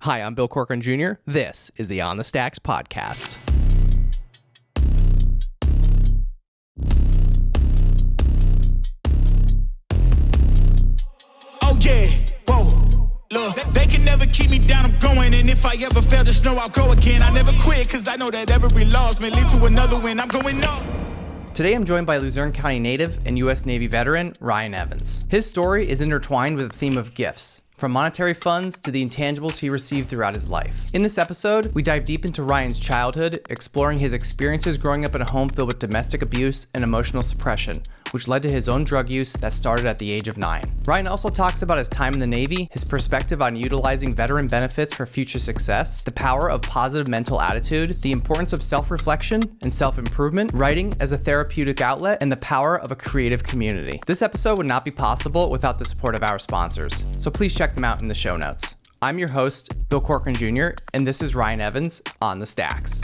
Hi, I'm Bill Corcoran Jr. This is the On the Stacks podcast. Oh yeah, whoa, look, they can never keep me down, I'm going, and if I ever fail, just know I'll go again. I never quit, cause I know that every loss may lead to another win. I'm going up. Today I'm joined by Luzerne County native and U.S. Navy veteran Ryan Evans. His story is intertwined with the theme of gifts, from monetary funds to the intangibles he received throughout his life. In this episode, we dive deep into Ryan's childhood, exploring his experiences growing up in a home filled with domestic abuse and emotional suppression, which led to his own drug use that started at the age of 9. Ryan also talks about his time in the Navy, his perspective on utilizing veteran benefits for future success, the power of positive mental attitude, the importance of self-reflection and self-improvement, writing as a therapeutic outlet, and the power of a creative community. This episode would not be possible without the support of our sponsors, so please check them out in the show notes. I'm your host, Bill Corcoran Jr., and this is Ryan Evans on the Stacks.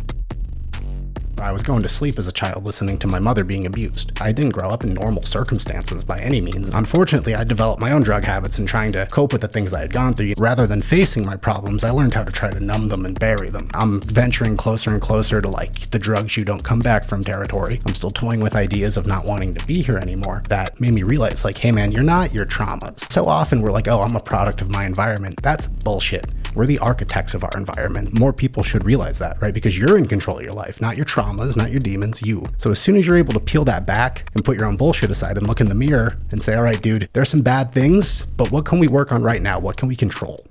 I was going to sleep as a child listening to my mother being abused. I didn't grow up in normal circumstances by any means. Unfortunately, I developed my own drug habits and trying to cope with the things I had gone through. Rather than facing my problems, I learned how to try to numb them and bury them. I'm venturing closer and closer to like the drugs you don't come back from territory. I'm still toying with ideas of not wanting to be here anymore. That made me realize like, hey man, you're not your traumas. So often we're like, oh, I'm a product of my environment. That's bullshit. We're the architects of our environment. More people should realize that, right? Because you're in control of your life, not your traumas, not your demons, you. So as soon as you're able to peel that back and put your own bullshit aside and look in the mirror and say, all right, dude, there's some bad things, but what can we work on right now? What can we control?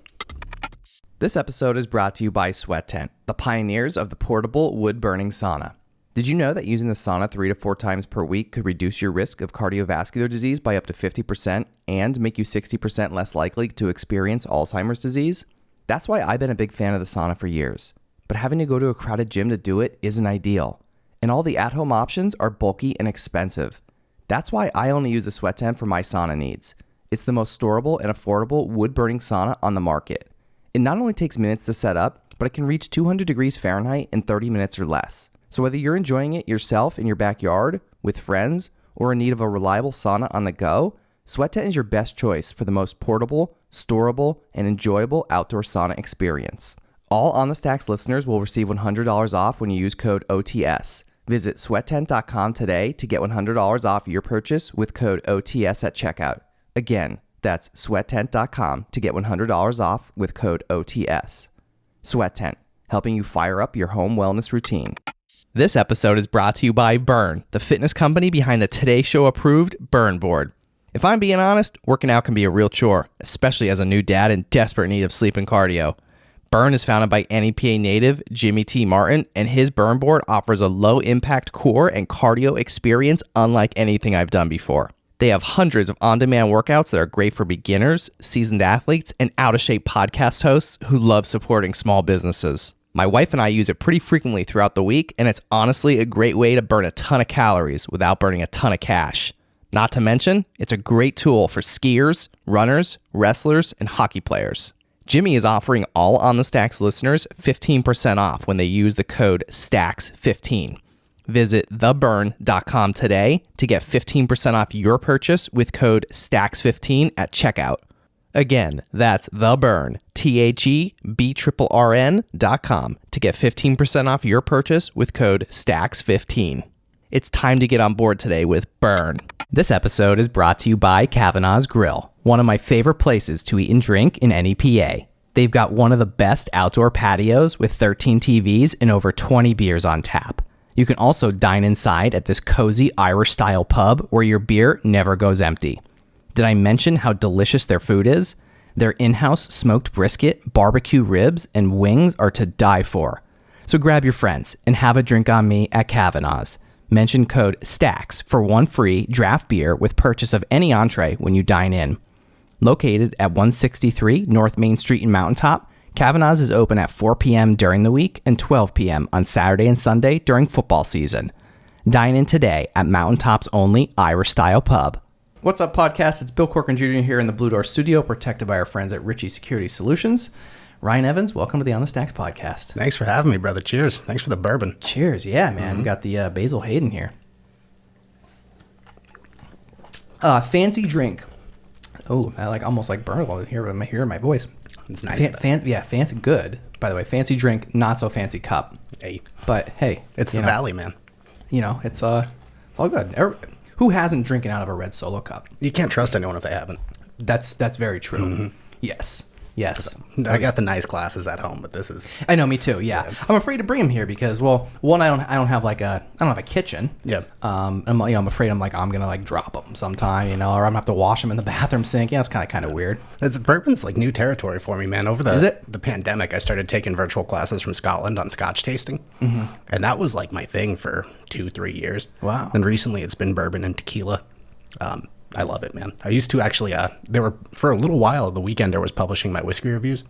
This episode is brought to you by Sweat Tent, the pioneers of the portable wood-burning sauna. Did you know that using the sauna 3 to 4 times per week could reduce your risk of cardiovascular disease by up to 50% and make you 60% less likely to experience Alzheimer's disease? That's why I've been a big fan of the sauna for years, but having to go to a crowded gym to do it isn't ideal, and all the at-home options are bulky and expensive. That's why I only use the Sweat Tent for my sauna needs. It's the most storable and affordable wood-burning sauna on the market. It not only takes minutes to set up, but it can reach 200 degrees Fahrenheit in 30 minutes or less. So whether you're enjoying it yourself in your backyard, with friends, or in need of a reliable sauna on the go, Sweat Tent is your best choice for the most portable, storable, and enjoyable outdoor sauna experience. All On the Stacks listeners will receive $100 off when you use code OTS. Visit sweattent.com today to get $100 off your purchase with code OTS at checkout. Again, that's sweattent.com to get $100 off with code OTS. Sweat Tent, helping you fire up your home wellness routine. This episode is brought to you by Burn, the fitness company behind the Today Show approved Burn Board. If I'm being honest, working out can be a real chore, especially as a new dad in desperate need of sleep and cardio. Burn is founded by NEPA native Jimmy T. Martin, and his Burn Board offers a low-impact core and cardio experience unlike anything I've done before. They have hundreds of on-demand workouts that are great for beginners, seasoned athletes, and out-of-shape podcast hosts who love supporting small businesses. My wife and I use it pretty frequently throughout the week, and it's honestly a great way to burn a ton of calories without burning a ton of cash. Not to mention, it's a great tool for skiers, runners, wrestlers, and hockey players. Jimmy is offering all On the Stacks listeners 15% off when they use the code STACKS15. Visit theburn.com today to get 15% off your purchase with code STACKS15 at checkout. Again, that's theburn, THEBRRN.com to get 15% off your purchase with code STACKS15. It's time to get on board today with Burn. This episode is brought to you by Kavanaugh's Grill, one of my favorite places to eat and drink in NEPA. They've got one of the best outdoor patios with 13 TVs and over 20 beers on tap. You can also dine inside at this cozy Irish-style pub where your beer never goes empty. Did I mention how delicious their food is? Their in-house smoked brisket, barbecue ribs, and wings are to die for. So grab your friends and have a drink on me at Kavanaugh's. Mention code STACKS for one free draft beer with purchase of any entree when you dine in. Located at 163 North Main Street in Mountaintop, Kavanaugh's is open at 4 p.m. during the week and 12 p.m. on Saturday and Sunday during football season. Dine in today at Mountaintop's only Irish-style pub. What's up, podcast? It's Bill Corcoran Jr. here in the Blue Door Studio, protected by our friends at Ritchie Security Solutions. Ryan Evans, welcome to the On the Stacks podcast. Thanks for having me, brother. Cheers. Thanks for the bourbon. Cheers. Yeah, man. We got the Basil Hayden here. Fancy drink. Oh, I almost like burn a little here with my voice. It's nice. Fancy, good. By the way, fancy drink, not so fancy cup. Hey. But hey, It's the Valley, man. It's all good. Who hasn't drinking out of a red Solo cup? You can't trust anyone if they haven't. That's very true. Mm-hmm. Yes. I got the nice glasses at home, but this is. I know, me too. Yeah, I'm afraid to bring them here because, well, one, I don't have a kitchen. Yeah. I'm afraid I'm gonna drop them sometime, or I'm gonna have to wash them in the bathroom sink. Yeah, it's kind of weird. Bourbon's like new territory for me, man. Over Is it? the pandemic, I started taking virtual classes from Scotland on Scotch tasting, and that was like my thing for 2-3 years. Wow. And recently, it's been bourbon and tequila. I love it, man. I used to actually, for a little while, The Weekender was publishing my whiskey reviews,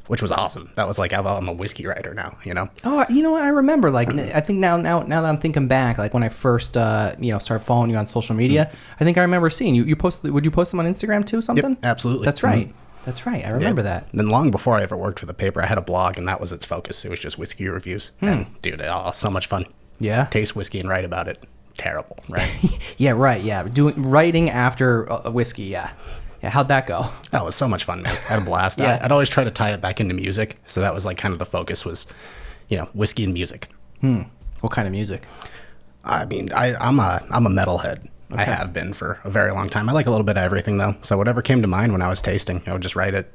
which was awesome. That was like, I'm a whiskey writer now, Oh, you know what? I remember, I think now that I'm thinking back, when I first, started following you on social media, I think I remember seeing you post, would you post them on Instagram too, something? Yep, absolutely. That's right. Mm-hmm. That's right. I remember that. And then long before I ever worked for the paper, I had a blog, and that was its focus. It was just whiskey reviews. And, dude, so much fun. Yeah. Taste whiskey and write about it. Terrible, right? Yeah, right. Yeah, writing after whiskey. Yeah. How'd that go? That was so much fun, man. I had a blast. Yeah. I'd always try to tie it back into music, so that was kind of the focus was, whiskey and music. What kind of music? I mean, I'm a metalhead. Okay. I have been for a very long time. I like a little bit of everything though. So whatever came to mind when I was tasting, I would just write it.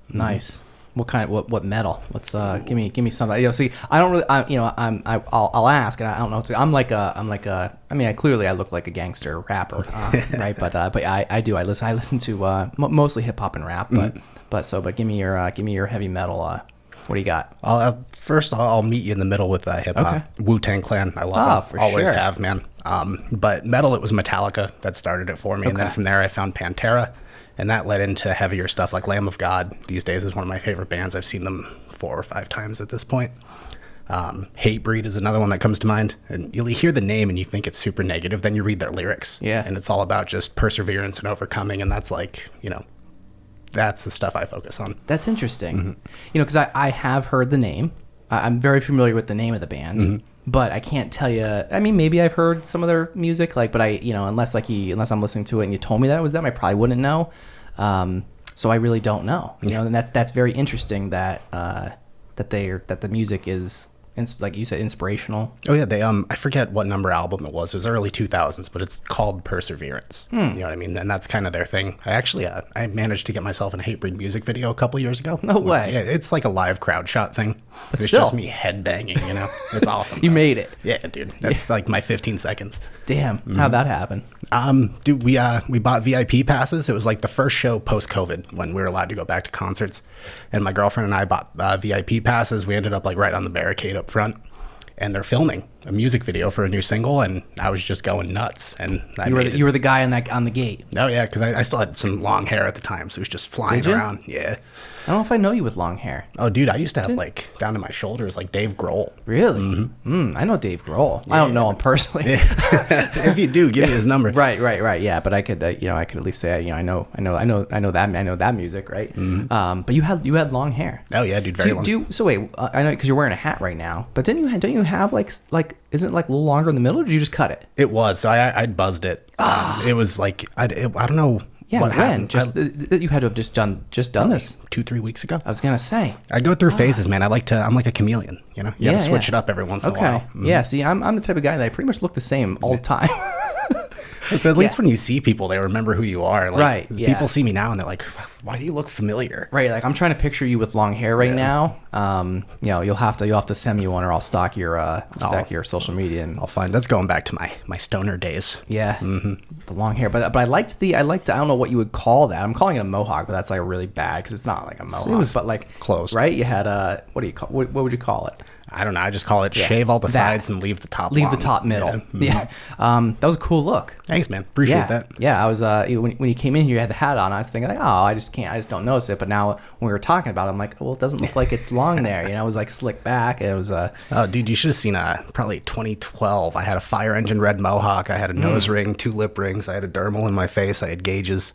Nice. What kind? What metal? Let's give me something. See, I don't really. I'll ask, and I don't know. I mean, I look like a gangster rapper, right? But I do. I listen to mostly hip hop and rap. But give me your heavy metal. What do you got? I'll meet you in the middle with hip hop. Okay. Wu-Tang Clan. I love them. For Always sure. have, man. But metal, it was Metallica that started it for me, and then from there I found Pantera. And that led into heavier stuff like Lamb of God. These days is one of my favorite bands. I've seen them 4 or 5 times at this point. Hatebreed is another one that comes to mind. And you'll hear the name and you think it's super negative. Then you read their lyrics. Yeah. And it's all about just perseverance and overcoming. And that's that's the stuff I focus on. That's interesting. Because I have heard the name. I'm very familiar with the name of the band. But I can't tell you. I mean, maybe I've heard some of their music, but unless I'm listening to it and you told me that it was them, I probably wouldn't know. So I really don't know. And that's very interesting that the music is, like you said, inspirational. Oh yeah, they I forget what number album it was. It was early 2000s, but it's called Perseverance. You know what I mean? And that's kind of their thing. I actually I managed to get myself in a Hatebreed music video a couple years ago. No way. Yeah, it's like a live crowd shot thing. But it's still. just me headbanging. It's awesome. You made it. Yeah, dude. That's like my 15 seconds. Damn. How'd that happen? Dude, we bought VIP passes. It was like the first show post-COVID when we were allowed to go back to concerts. And my girlfriend and I bought VIP passes. We ended up right on the barricade up front. And they're filming a music video for a new single, and I was just going nuts. And you were the guy on the gate. Oh yeah, because I still had some long hair at the time, so it was just flying around. Yeah. I don't know if I know you with long hair. Oh, dude, I used to have down to my shoulders like Dave Grohl. Really? I know Dave Grohl. Yeah. I don't know him personally. If you do, give me his number. Right. Yeah, but I could, I could at least say, I know that music, right? But you had long hair. Oh yeah, dude, very long. So wait, I know because you're wearing a hat right now, but don't you have like isn't it like a little longer in the middle, or did you just cut it? It was. So I'd buzzed it. It was like I don't know. Yeah, what happened? You had to have just done this 2-3 weeks ago. I was gonna say. I go through phases, man. I'm like a chameleon. You gotta switch it up every once in a while. Yeah. See, I'm the type of guy that I pretty much look the same all the time. So at least when you see people, they remember who you are. Right. Yeah. People see me now and they're like, "Why do you look familiar?" Right. Like I'm trying to picture you with long hair right now. You'll have to send me one, or I'll stalk your social media, and I'll find. That's going back to my stoner days. Yeah. The long hair, but I liked I don't know what you would call that. I'm calling it a mohawk, but that's like really bad because it's not like a mohawk. It was but close, right? You had what do you call? What would you call it? I don't know. I just call it shave all the sides and leave the top. Leave the top middle. Yeah. That was a cool look. Thanks, man. Appreciate that. Yeah. I was when you came in here, you had the hat on. I was thinking I just don't notice it. But now when we were talking about it, I'm like, well, it doesn't look like it's long there. It was like slicked back. It was oh, dude, you should have seen probably 2012. I had a fire engine red mohawk. I had a nose ring, 2 lip rings. I had a dermal in my face. I had gauges.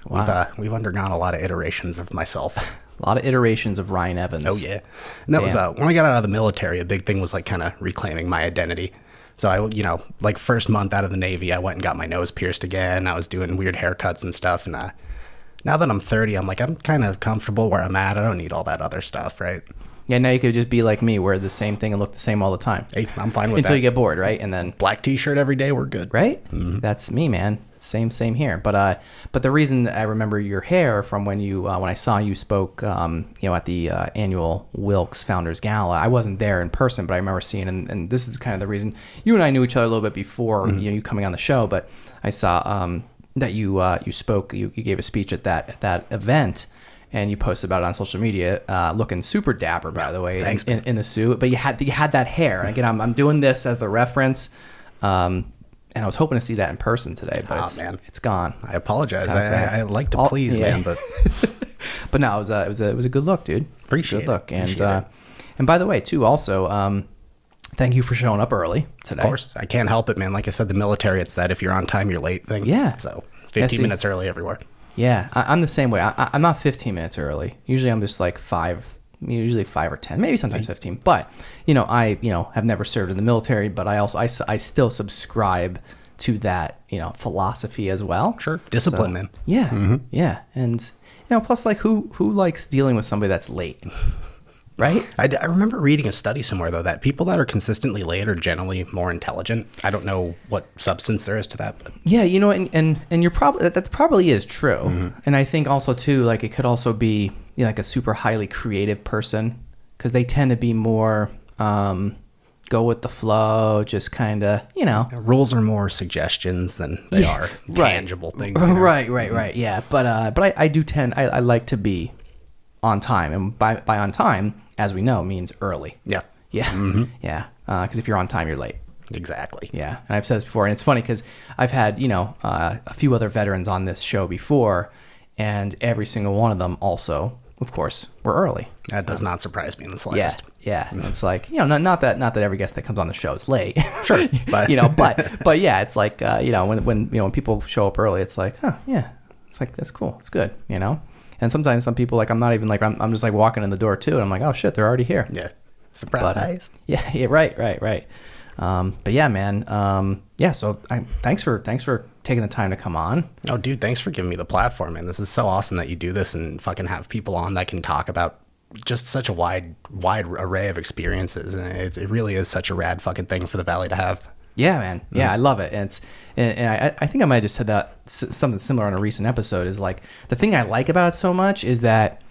Wow. We've undergone a lot of iterations of myself. A lot of iterations of Ryan Evans. Oh, yeah. And that was, when I got out of the military, a big thing was kind of reclaiming my identity. So first month out of the Navy, I went and got my nose pierced again. I was doing weird haircuts and stuff. And Now that I'm 30, I'm like, I'm kind of comfortable where I'm at. I don't need all that other stuff, right? Yeah, now you could just be like me, wear the same thing and look the same all the time. Hey, I'm fine with Until that. you get bored, right? And then Black t-shirt every day, we're good. right? That's me, man. Same here. But the reason I remember your hair from when I saw you spoke, at the annual Wilkes Founders Gala. I wasn't there in person, but I remember seeing, and this is kind of the reason. You and I knew each other a little bit before you coming on the show, but I saw that you spoke. You gave a speech at that event. And you posted about it on social media, looking super dapper, by the way, Thanks, in the suit. But you had that hair. And again, I'm doing this as the reference, and I was hoping to see that in person today, but it's gone. I apologize. I like to please, man, but but no, it was a good look, dude. Appreciate good look. it. And by the way, too, also, thank you for showing up early today. Of course, I can't help it, man. Like I said, the military, it's that if you're on time, you're late thing. Yeah. So 15 minutes early everywhere. Yeah, I'm the same way. I'm not 15 minutes early. Usually I'm just like 5 or 10, maybe sometimes 15. But, I have never served in the military, but I still subscribe to that, philosophy as well. Sure. Discipline, man. Yeah. Yeah. And, plus like who likes dealing with somebody that's late? Right? I remember reading a study somewhere, though, that people that are consistently late are generally more intelligent. I don't know what substance there is to that. But yeah, and you're probably, that probably is true. And I think also, too, like it could also be like a super highly creative person, because they tend to be more go with the flow, just kind of, rules are more suggestions than they are tangible things. Right. Yeah. But I do tend, I like to be on time. And by on time, as we know, means early. Yeah. Yeah. Yeah. Because if you're on time, you're late. Exactly. Yeah. And I've said this before, and it's funny because I've had, a few other veterans on this show before, and every single one of them also, of course, were early. That does not surprise me in the slightest. Yeah. And it's like, not that every guest that comes on the show is late. Sure. But but yeah, it's like, when people show up early, it's like, yeah, it's like, that's cool. It's good, And sometimes some people, like, I'm not even like, I'm just like walking in the door too, and I'm like, oh shit, they're already here. Yeah. Surprise. But, yeah, right. But yeah, man. Yeah. So thanks for taking the time to come on. Oh, dude, thanks for giving me the platform, man. This is so awesome that you do this and fucking have people on that can talk about just such a wide array of experiences. And it really is such a rad fucking thing for the Valley to have. Yeah, man. Yeah, I love it. And I think I might have just said that something similar on a recent episode, is like, the thing I like about it so much is that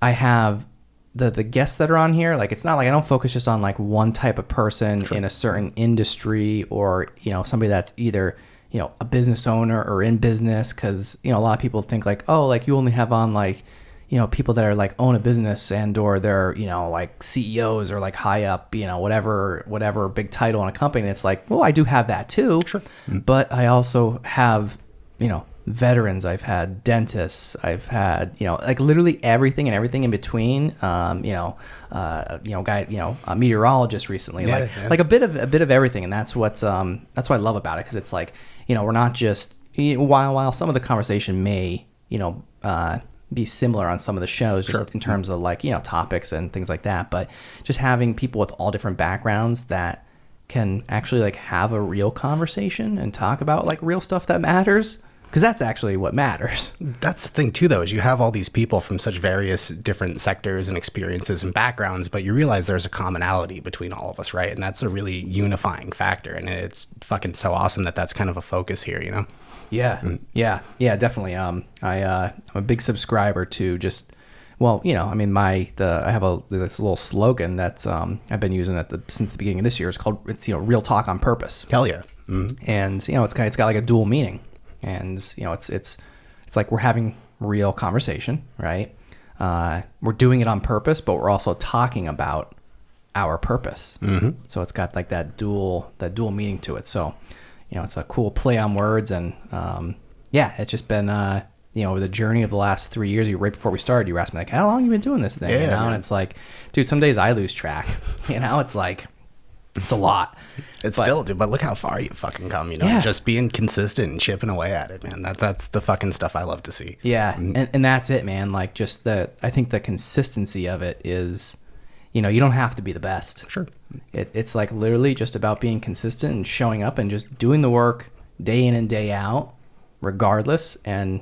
I have the guests that are on here. Like, it's not like I don't focus just on like one type of person in a certain industry, or, somebody that's either, a business owner or in business. Cause, a lot of people think like, oh, like you only have on like, people that are like own a business and or they're, like CEOs or like high up, whatever big title in a company. And it's like, well, I do have that too. Sure. But I also have, veterans. I've had dentists. I've had, like literally everything and everything in between. A meteorologist recently, like a bit of everything. And that's what I love about it. Cause it's like, we're not just, while some of the conversation may, be similar on some of the shows, just in terms of like, topics and things like that, but just having people with all different backgrounds that can actually like have a real conversation and talk about like real stuff that matters, because that's actually what matters. That's the thing too, though, is you have all these people from such various different sectors and experiences and backgrounds, but you realize there's a commonality between all of us, right? And that's a really unifying factor, and it's fucking so awesome that that's kind of a focus here, Yeah, definitely. I'm a big subscriber to just, I have this little slogan that I've been using since the beginning of this year. It's real talk on purpose. Hell yeah. And it's got like a dual meaning, and it's like we're having real conversation, right? We're doing it on purpose, but we're also talking about our purpose. So it's got like that dual meaning to it. So it's a cool play on words, and it's just been over the journey of the last 3 years. Right before we started, you were asking me like, how long have you been doing this thing? And it's like, dude, some days I lose track. It's like, it's a lot. But look how far you fucking come. Just being consistent and chipping away at it, man. That's the fucking stuff I love to see. Yeah, and that's it, man. Like, just I think the consistency of it is, you don't have to be the best. Sure. It's like literally just about being consistent and showing up and just doing the work day in and day out, regardless. And,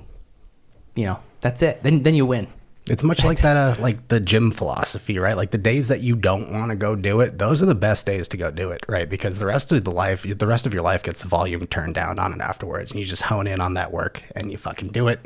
That's it. Then you win. It's much like that, like the gym philosophy, right? Like the days that you don't want to go do it, those are the best days to go do it, right? Because the rest of your life gets the volume turned down on it afterwards, and you just hone in on that work and you fucking do it.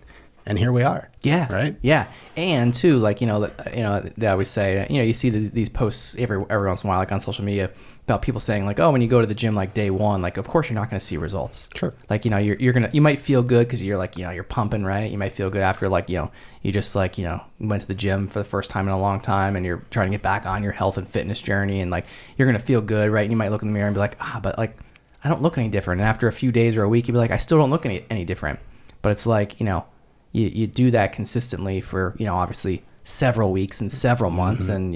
And here we are. Yeah. Right. Yeah. And too, like, they always say, you see these posts every once in a while, like on social media, about people saying like, oh, when you go to the gym, like day one, like, of course you're not going to see results. Sure. Like, you might feel good because you're like, you're pumping, right? You might feel good after like, you just like, went to the gym for the first time in a long time and you're trying to get back on your health and fitness journey. And like, you're going to feel good, right? And you might look in the mirror and be like, but like, I don't look any different. And after a few days or a week, you'd be like, I still don't look any different. But it's like, you do that consistently for, obviously several weeks and several months, and,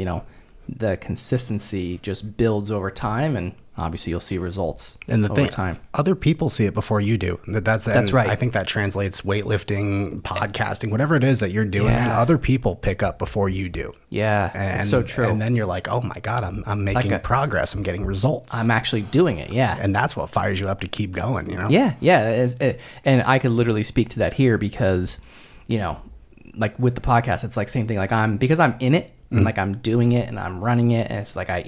the consistency just builds over time, and obviously you'll see results over time. Other people see it before you do. That's right. I think that translates weightlifting, podcasting, whatever it is that you're doing, and other people pick up before you do. Yeah, and it's so true. And then you're like, oh my God, I'm making progress. I'm getting results. I'm actually doing it. Yeah. And that's what fires you up to keep going, Yeah. Yeah. And I could literally speak to that here because, like with the podcast, it's like same thing. Like because I'm in it, and like I'm doing it and I'm running it, and it's like I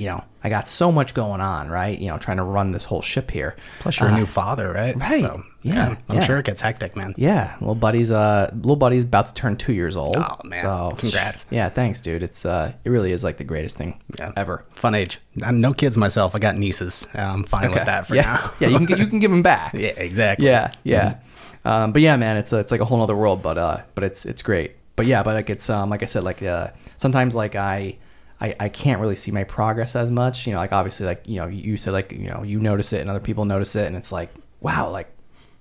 got so much going on, right? Trying to run this whole ship here. Plus you're a new father, right? Right. So, yeah. I'm sure it gets hectic, man. Yeah. Little buddy's about to turn 2 years old. Oh man. So congrats. Yeah, thanks, dude. It really is like the greatest thing ever. Fun age. I'm no kids myself. I got nieces. I'm fine with that for now. Yeah, you can give them back. Yeah, exactly. Yeah. But yeah, man, it's like a whole other world, but it's great. But yeah, but like it's like I said, like sometimes like I can't really see my progress as much, like obviously like you said, like you notice it and other people notice it, and it's like, wow, like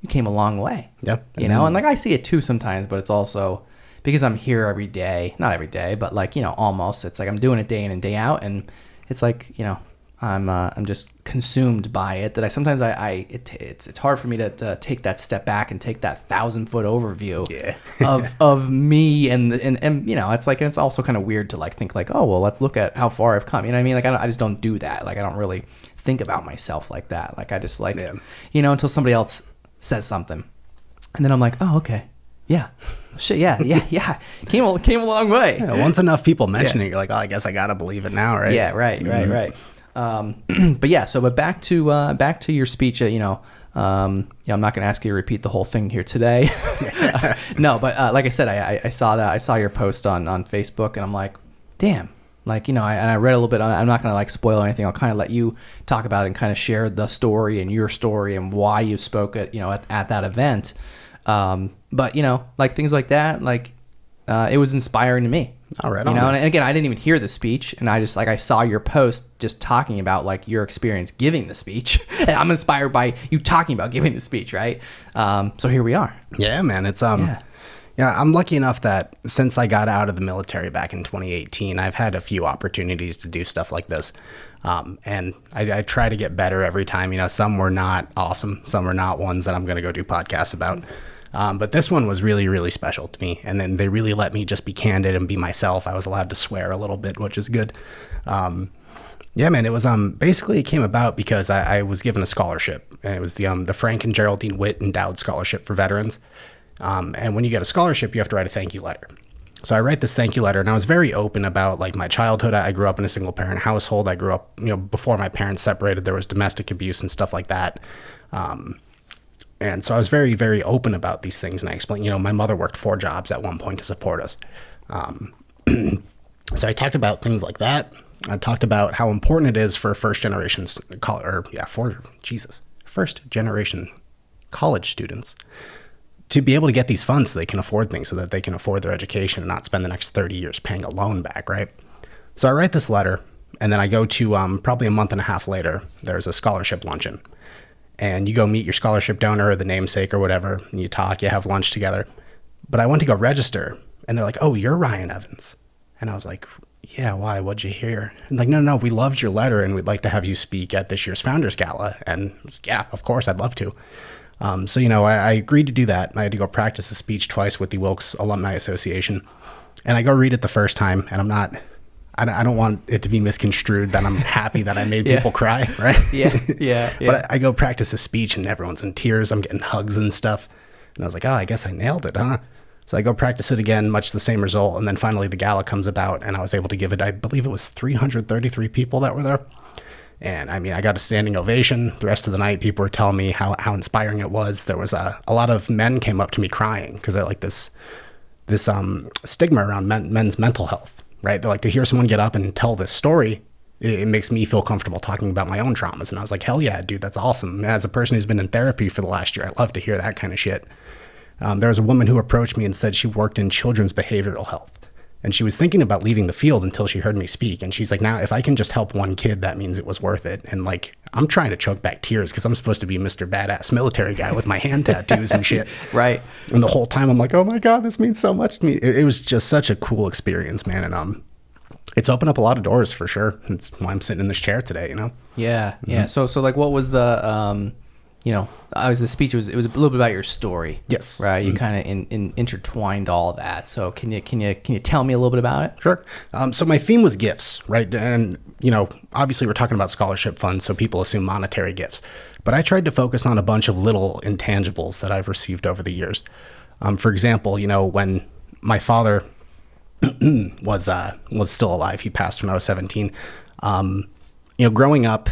you came a long way. Yep. And like I see it too sometimes, but it's also because I'm here every day, not every day, but like almost, it's like I'm doing it day in and day out, and it's like I'm just consumed by it, that it's hard for me to take that step back and take that 1,000-foot overview of me and it's like, and it's also kind of weird to like think like, oh well, let's look at how far I've come. You know what I mean? Like I just don't do that. Like I don't really think about myself like that. Like I just like until somebody else says something, and then I'm like, oh okay, yeah. Shit, yeah. Came a long way. Yeah, once enough people mention it, you're like, oh, I guess I gotta believe it now, right? Yeah, right. But back to your speech. I'm not going to ask you to repeat the whole thing here today. No, but like I said, I saw that. I saw your post on Facebook, and I'm like, damn. Like, and I read a little bit on it. I'm not going to like spoil anything. I'll kind of let you talk about it and kind of share the story and your story and why you spoke at that event. But like things like that, like it was inspiring to me. All right. And again, I didn't even hear the speech, and I just I saw your post just talking about like your experience giving the speech, and I'm inspired by you talking about giving the speech, right? So here we are. Yeah, man. It's Yeah, I'm lucky enough that since I got out of the military back in 2018, I've had a few opportunities to do stuff like this. And I try to get better every time. Some were not awesome. Some were not ones that I'm going to go do podcasts about. But this one was really, really special to me. And then they really let me just be candid and be myself. I was allowed to swear a little bit, which is good. Yeah, man, it was basically it came about because I was given a scholarship, and it was the Frank and Geraldine Witt Endowed Scholarship for Veterans. And when you get a scholarship, you have to write a thank you letter. So I write this thank you letter, and I was very open about like my childhood. I grew up in a single parent household. I grew up, before my parents separated, there was domestic abuse and stuff like that. And so I was very, very open about these things. And I explained, my mother worked 4 jobs at one point to support us. So I talked about things like that. I talked about how important it is for first generation college students to be able to get these funds so they can afford things, so that they can afford their education and not spend the next 30 years paying a loan back, right? So I write this letter, and then I go to probably a month and a half later, there's a scholarship luncheon. And you go meet your scholarship donor or the namesake or whatever, and you talk, you have lunch together. But I went to go register, and they're like, oh, you're Ryan Evans. And I was like, yeah, why? What'd you hear? And like, no, we loved your letter, and we'd like to have you speak at this year's Founders Gala. And yeah, of course, I'd love to. So, I agreed to do that. I had to go practice a speech twice with the Wilkes Alumni Association. And I go read it the first time, and I don't want it to be misconstrued that I'm happy that I made people cry, right? Yeah. But I go practice a speech, and everyone's in tears. I'm getting hugs and stuff. And I was like, oh, I guess I nailed it, huh? So I go practice it again, much the same result. And then finally the gala comes about and I was able to give it, I believe it was 333 people that were there. And I mean, I got a standing ovation. The rest of the night, people were telling me how inspiring it was. There was a lot of men came up to me crying because they're like this stigma around men's mental health, right? They're like, to hear someone get up and tell this story, it makes me feel comfortable talking about my own traumas. And I was like, hell yeah, dude, that's awesome. As a person who's been in therapy for the last year, I love to hear that kind of shit. There was a woman who approached me and said she worked in children's behavioral health. And she was thinking about leaving the field until she heard me speak. And she's like, now, if I can just help one kid, that means it was worth it. And like, I'm trying to choke back tears because I'm supposed to be Mr. Badass military guy with my hand tattoos and shit. Right. And the whole time I'm like, oh my God, this means so much to me. It was just such a cool experience, man. And it's opened up a lot of doors for sure. That's why I'm sitting in this chair today, you know? Yeah. Yeah. So like, what was the, obviously the speech it was a little bit about your story. Yes. Right. You kind of intertwined all of that. So can you tell me a little bit about it? Sure. So my theme was gifts, right? And, obviously we're talking about scholarship funds, so people assume monetary gifts. But I tried to focus on a bunch of little intangibles that I've received over the years. For example, when my father was still alive, he passed when I was 17. Growing up,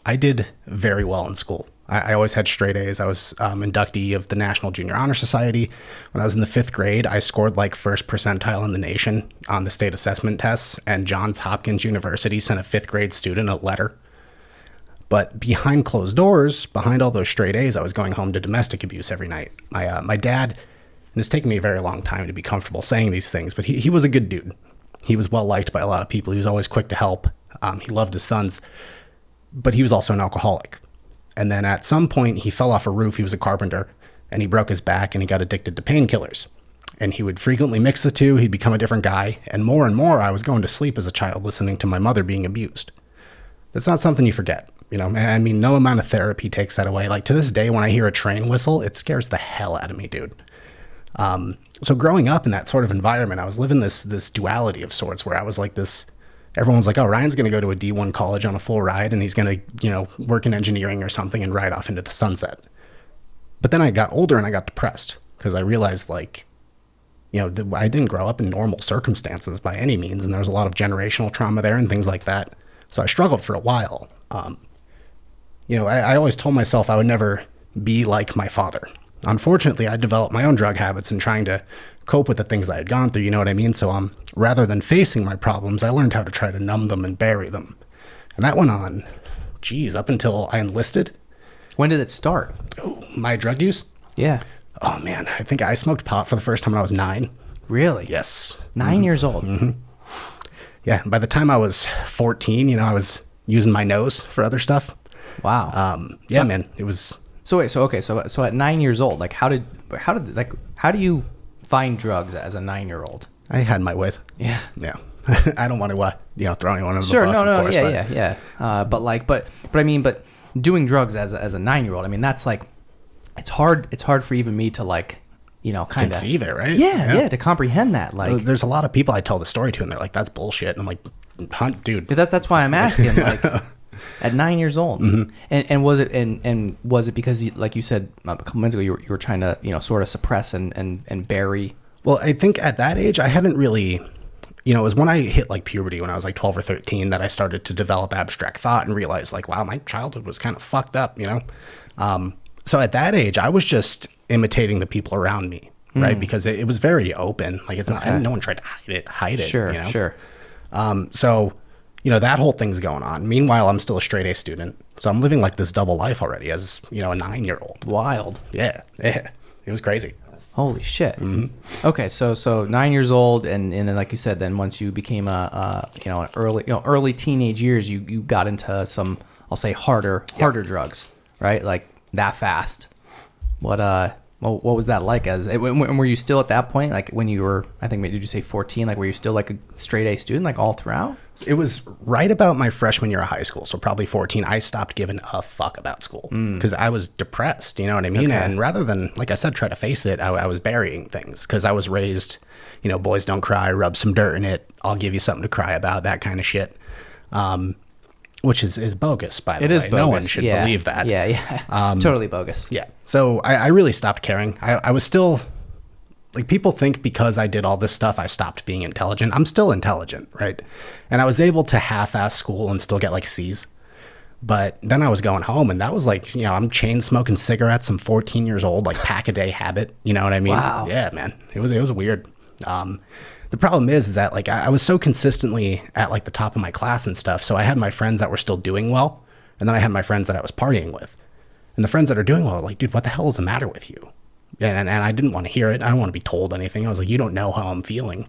I did very well in school. I always had straight A's. I was inductee of the National Junior Honor Society. When I was in the 5th grade, I scored like first percentile in the nation on the state assessment tests, and Johns Hopkins University sent a 5th grade student a letter. But behind closed doors, behind all those straight A's, I was going home to domestic abuse every night. My dad, and it's taken me a very long time to be comfortable saying these things, but he was a good dude. He was well liked by a lot of people. He was always quick to help. He loved his sons, but he was also an alcoholic. And then at some point he fell off a roof. He was a carpenter and he broke his back and he got addicted to painkillers. And he would frequently mix the two. He'd become a different guy. And more, I was going to sleep as a child listening to my mother being abused. That's not something you forget. I mean, no amount of therapy takes that away. Like to this day, when I hear a train whistle, it scares the hell out of me, dude. So growing up in that sort of environment, I was living this duality of sorts where I was like this. Everyone's like, oh, Ryan's going to go to a D1 college on a full ride and he's going to, work in engineering or something and ride off into the sunset. But then I got older and I got depressed because I realized I didn't grow up in normal circumstances by any means. And there was a lot of generational trauma there and things like that. So I struggled for a while. I always told myself I would never be like my father. Unfortunately, I developed my own drug habits and trying to cope with the things I had gone through, you know what I mean? So rather than facing my problems, I learned how to try to numb them and bury them. And that went on, up until I enlisted. When did it start? Oh, my drug use? Yeah. Oh, man. I think I smoked pot for the first time when I was 9. Really? Yes. 9 years old? Mm-hmm. Yeah. By the time I was 14, I was using my nose for other stuff. Wow. Man, it was... So at 9 years old, like how do you find drugs as a 9-year-old? I had my ways. Yeah. Yeah. I don't want to, throw anyone under the sure, bus, of course. Yeah. But doing drugs as a 9-year-old, I mean, that's like, it's hard for even me to like, kind of conceive it, right? Yeah, to comprehend that. Like, there's a lot of people I tell the story to, and they're like, "That's bullshit." And I'm like, "Dude." That's why I'm asking. Like, at 9 years old, mm-hmm. and was it because like you said a couple minutes ago, you were trying to sort of suppress and bury? Well, I think at that age I haven't really, it was when I hit like puberty when I was like 12 or 13 that I started to develop abstract thought and realize like, wow, my childhood was kind of fucked up, So at that age I was just imitating the people around me, right? Because it was very open. Like it's not, no one tried to hide it. Sure. So. That whole thing's going on. Meanwhile, I'm still a straight A student. So I'm living like this double life already as, a 9-year-old. Wild. Yeah. It was crazy. Holy shit. Mm-hmm. Okay. So 9 years old. And then, like you said, then once you became an early teenage years, you got into some, I'll say harder drugs, right? Like that fast. What was that like? Were you still at that point, like when you were, I think, did you say 14? Like, were you still like a straight A student, like all throughout? It was right about my freshman year of high school. So probably 14, I stopped giving a fuck about school because I was depressed, you know what I mean? Okay. And rather than, like I said, try to face it, I was burying things because I was raised, boys don't cry, rub some dirt in it. I'll give you something to cry about, that kind of shit. Which is bogus, by the way. It is bogus. No one should believe that. Yeah. Totally bogus. Yeah. So I really stopped caring. I was still, Like, people think because I did all this stuff, I stopped being intelligent. I'm still intelligent, right? And I was able to half-ass school and still get like C's. But then I was going home, and that was like, I'm chain smoking cigarettes. I'm 14 years old, like pack a day habit. You know what I mean? Wow. Yeah, man. It was weird. The problem is that like I was so consistently at like the top of my class and stuff. So I had my friends that were still doing well, and then I had my friends that I was partying with. And the friends that are doing well are like, dude, what the hell is the matter with you? And I didn't want to hear it. I don't want to be told anything. I was like, you don't know how I'm feeling.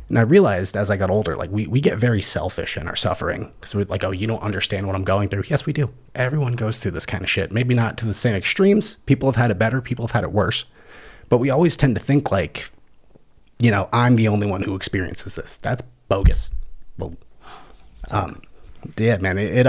And I realized as I got older, like we get very selfish in our suffering because we're like, oh, you don't understand what I'm going through. Yes, we do. Everyone goes through this kind of shit. Maybe not to the same extremes. People have had it better. People have had it worse. But we always tend to think like, I'm the only one who experiences this. That's bogus. Well, yeah, man. It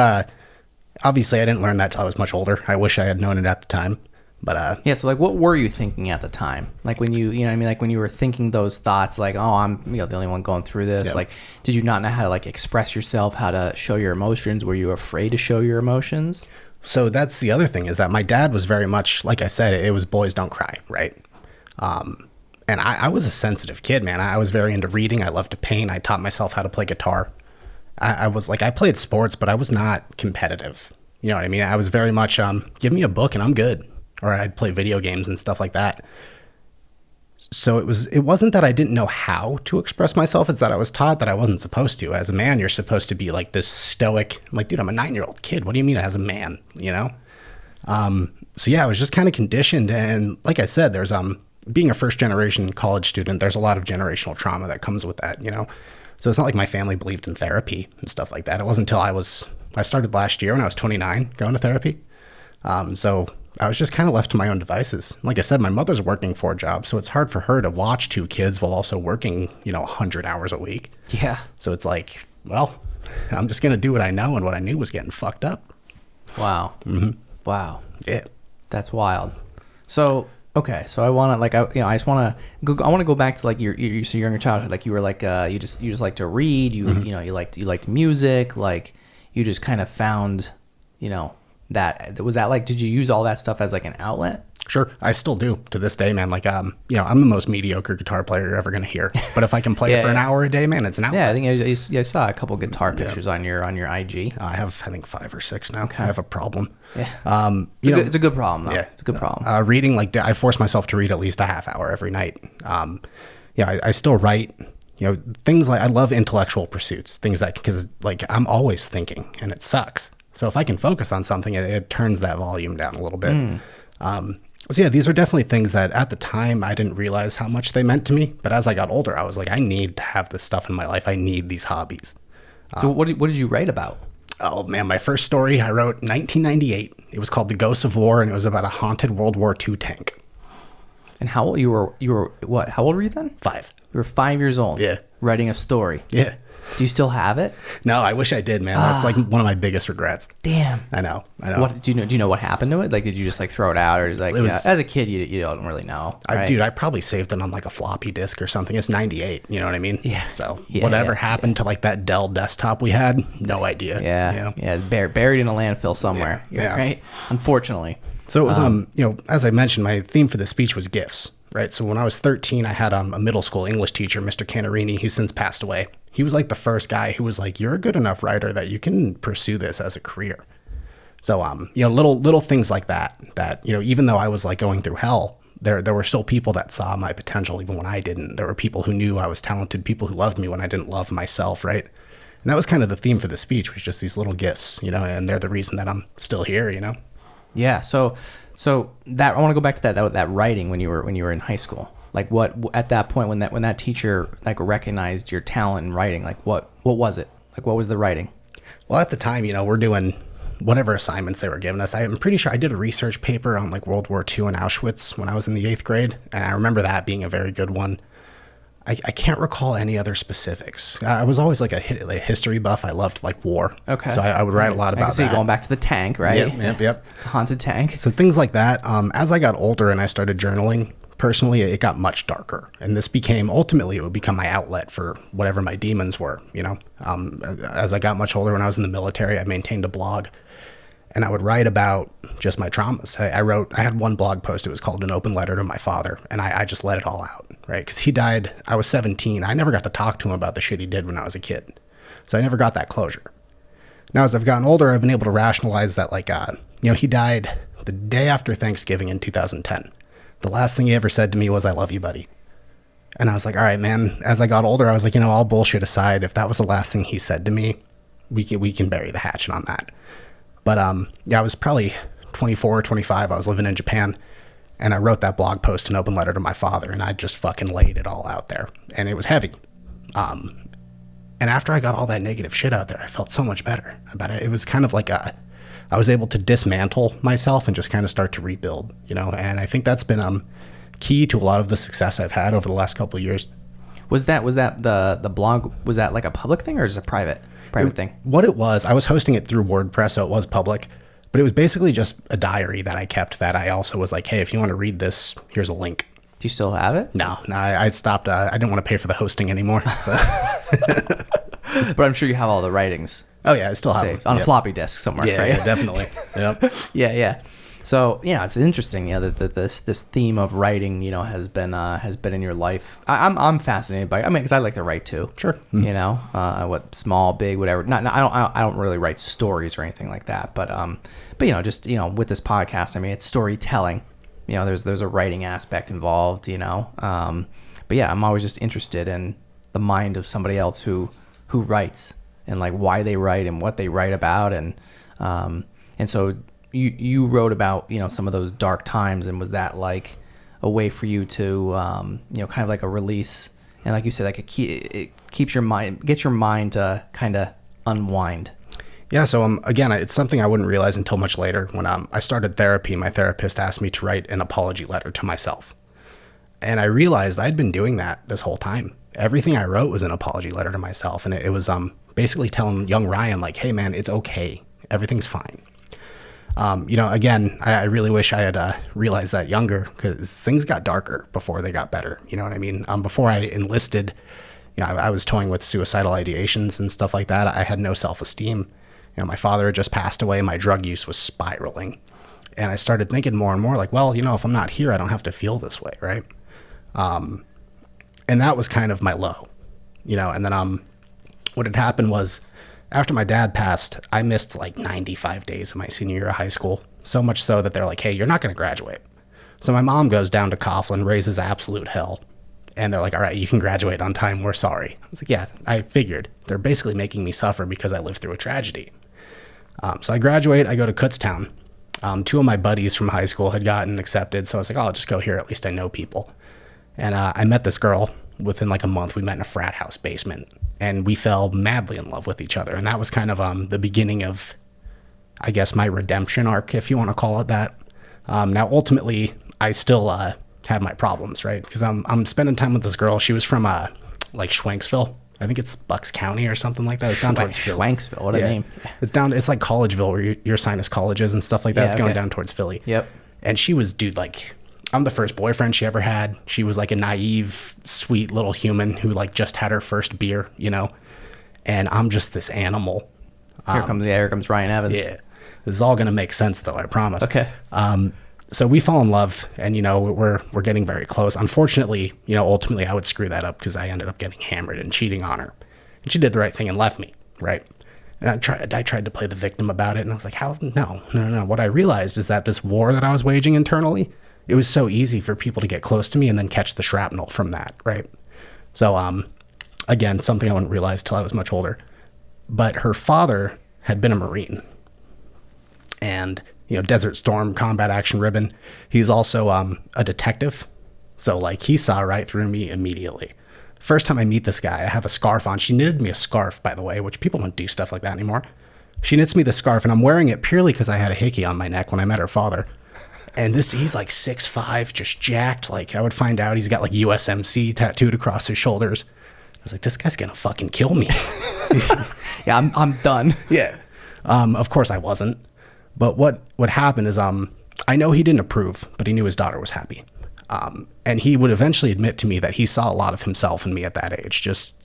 obviously I didn't learn that till I was much older. I wish I had known it at the time. But yeah, so like what were you thinking at the time? Like when you know what I mean, like when you were thinking those thoughts like, oh, I'm the only one going through this. Yeah. Like, did you not know how to like express yourself, how to show your emotions? Were you afraid to show your emotions? So that's the other thing is that my dad was very much, like I said, it was boys don't cry, right? And I was a sensitive kid, man. I was very into reading. I loved to paint. I taught myself how to play guitar. I was like, I played sports, but I was not competitive. You know what I mean? I was very much, give me a book and I'm good. Or I'd play video games and stuff like that. So it wasn't that I didn't know how to express myself. It's that I was taught that I wasn't supposed to. As a man, you're supposed to be like this stoic. I'm like, dude, I'm a 9-year-old kid. What do you mean as a man? So yeah, I was just kind of conditioned. And like I said, there's being a first generation college student, there's a lot of generational trauma that comes with that, So it's not like my family believed in therapy and stuff like that. It wasn't until I started last year when I was 29 going to therapy. So I was just kind of left to my own devices. Like I said, my mother's working 4 jobs, so it's hard for her to watch 2 kids while also working, 100 hours a week. Yeah. So it's like, well, I'm just going to do what I know, and what I knew was getting fucked up. Wow. Mm-hmm. Wow. Yeah. That's wild. So, okay. So I want to like, I just want to go, I want to go back to like your younger childhood. Like you were like, you just like to read, you liked music, like you just kind of found, that was that like, did you use all that stuff as like an outlet? Sure. I still do to this day, man. Like, I'm the most mediocre guitar player you're ever going to hear, but if I can play it for an hour a day, man, it's an outlet. Yeah. I think I saw a couple guitar pictures on your IG. I have, I think 5 or 6 now. Okay. I have a problem. Yeah. It's a good problem though. Yeah. It's a good problem. Reading, like I force myself to read at least a half hour every night. I still write, things like I love intellectual pursuits, things that, because like I'm always thinking and it sucks. So if I can focus on something, it turns that volume down a little bit. So yeah, these are definitely things that at the time I didn't realize how much they meant to me. But as I got older, I was like, I need to have this stuff in my life. I need these hobbies. So what did you write about? Oh man, my first story I wrote in 1998. It was called The Ghosts of War, and it was about a haunted World War II tank. And how old you were what? How old were you then? 5. You were 5 years old. Yeah. Writing a story. Yeah. Do you still have it? No, I wish I did, man. That's like one of my biggest regrets. Damn. I know. What do you know what happened to it? Like, did you just like throw it out, or like as a kid you don't really know? Right? Dude, I probably saved it on like a floppy disk or something. It's 98. You know what I mean? Yeah. So whatever happened to like that Dell desktop we had, no idea. Yeah. Buried in a landfill somewhere. Yeah. Right. Unfortunately. So it was as I mentioned, my theme for the speech was gifts. Right. So when I was 13, I had a middle school English teacher, Mr. Canarini. He's since passed away. He was like the first guy who was like, you're a good enough writer that you can pursue this as a career. So, little things like that, even though I was like going through hell, there were still people that saw my potential even when I didn't. There were people who knew I was talented, people who loved me when I didn't love myself. Right. And that was kind of the theme for the speech, was just these little gifts, and they're the reason that I'm still here, Yeah. So that I want to go back to that writing when you were in high school. Like what at that point when that teacher like recognized your talent in writing, like what was it? Like what was the writing? Well, at the time, we're doing whatever assignments they were giving us. I'm pretty sure I did a research paper on like World War II and Auschwitz when I was in the 8th grade, and I remember that being a very good one. I can't recall any other specifics. I was always like a history buff. I loved like war. Okay. So I would write a lot about that. Going back to the tank, right? Yep. Haunted tank. So things like that. As I got older and I started journaling, personally, it got much darker. And this ultimately, it would become my outlet for whatever my demons were, As I got much older, when I was in the military, I maintained a blog. and I would write about just my traumas. I had one blog post. It was called An Open Letter to My Father. And I just let it all out, right? Because he died, I was 17. I never got to talk to him about the shit he did when I was a kid. So I never got that closure. Now, as I've gotten older, I've been able to rationalize that, like, he died the day after Thanksgiving in 2010. The last thing he ever said to me was, "I love you, buddy." And I was like, all right, man. As I got older, I was like, all bullshit aside, if that was the last thing he said to me, we can bury the hatchet on that. But I was probably 24 or 25. I was living in Japan, and I wrote that blog post, An Open Letter to My Father, and I just fucking laid it all out there. And it was heavy. And after I got all that negative shit out there, I felt so much better about it. It was kind of like I was able to dismantle myself and just kind of start to rebuild, and I think that's been key to a lot of the success I've had over the last couple of years. Was that the blog, was that like a public thing or is it a private thing? What it was, I was hosting it through WordPress, so it was public, but it was basically just a diary that I kept that I also was like, hey, if you want to read this, here's a link. Do you still have it? No, I stopped. I didn't want to pay for the hosting anymore. So. But I'm sure you have all the writings. Oh yeah, I still have saved them. on a floppy disk somewhere. Yeah, right? yeah, definitely. Yep. Yeah. So it's interesting, that this theme of writing, has been in your life. I'm fascinated by it. I mean, because I like to write too. Sure. What small, big, whatever. I don't really write stories or anything like that. But just with this podcast, I mean, it's storytelling. There's a writing aspect involved. But yeah, I'm always just interested in the mind of somebody else who writes and like why they write and what they write about, and so. You wrote about, some of those dark times, and was that like a way for you to, kind of like a release, and like you said, like it keeps your mind, gets your mind to kind of unwind? Yeah. So again, it's something I wouldn't realize until much later. When I started therapy, my therapist asked me to write an apology letter to myself, and I realized I'd been doing that this whole time. Everything I wrote was an apology letter to myself, and it was basically telling young Ryan, like, hey man, it's okay, everything's fine. Again, I really wish I had realized that younger, because things got darker before they got better. You know what I mean? Before I enlisted, I was toying with suicidal ideations and stuff like that. I had no self-esteem. My father had just passed away. My drug use was spiraling. And I started thinking more and more like, well, if I'm not here, I don't have to feel this way, right? And that was kind of my low, and then what had happened was, after my dad passed, I missed like 95 days of my senior year of high school. So much so that they're like, hey, you're not going to graduate. So my mom goes down to Coughlin, raises absolute hell. And they're like, all right, you can graduate on time. We're sorry. I was like, yeah, I figured. They're basically making me suffer because I lived through a tragedy. So I graduate. I go to Kutztown. Two of my buddies from high school had gotten accepted. So I was like, oh, I'll just go here. At least I know people. And I met this girl. Within like a month, we met in a frat house basement, and we fell madly in love with each other. And that was kind of the beginning of, I guess, my redemption arc, if you want to call it that. Now, ultimately, I still had my problems, right? Because I'm spending time with this girl. She was from like Schwenksville. I think it's Bucks County or something like that. It's down towards Philly. Schwenksville, what a name. It's like Collegeville, where your sinus colleges and stuff like that. It's going down towards Philly. Yep. And she was, dude, like, I'm the first boyfriend she ever had. She was like a naive, sweet little human who like just had her first beer, and I'm just this animal. Here comes Ryan Evans. Yeah. This is all going to make sense though, I promise. Okay. So we fall in love, and we're getting very close. Unfortunately, ultimately I would screw that up because I ended up getting hammered and cheating on her. And she did the right thing and left me, right? And I tried to play the victim about it, and I was like, how? No. What I realized is that this war that I was waging internally, it was so easy for people to get close to me and then catch the shrapnel from that, right? So, again, something I wouldn't realize till I was much older. But her father had been a Marine. And, Desert Storm, combat action ribbon. He's also a detective. So, like, he saw right through me immediately. First time I meet this guy, I have a scarf on. She knitted me a scarf, by the way, which people don't do stuff like that anymore. She knits me the scarf, and I'm wearing it purely because I had a hickey on my neck when I met her father. And he's like 6'5", just jacked. Like, I would find out he's got like USMC tattooed across his shoulders. I was like, this guy's gonna fucking kill me. Yeah, I'm done. Yeah. Of course I wasn't. But what happened is, I know he didn't approve, but he knew his daughter was happy. And he would eventually admit to me that he saw a lot of himself in me at that age, just,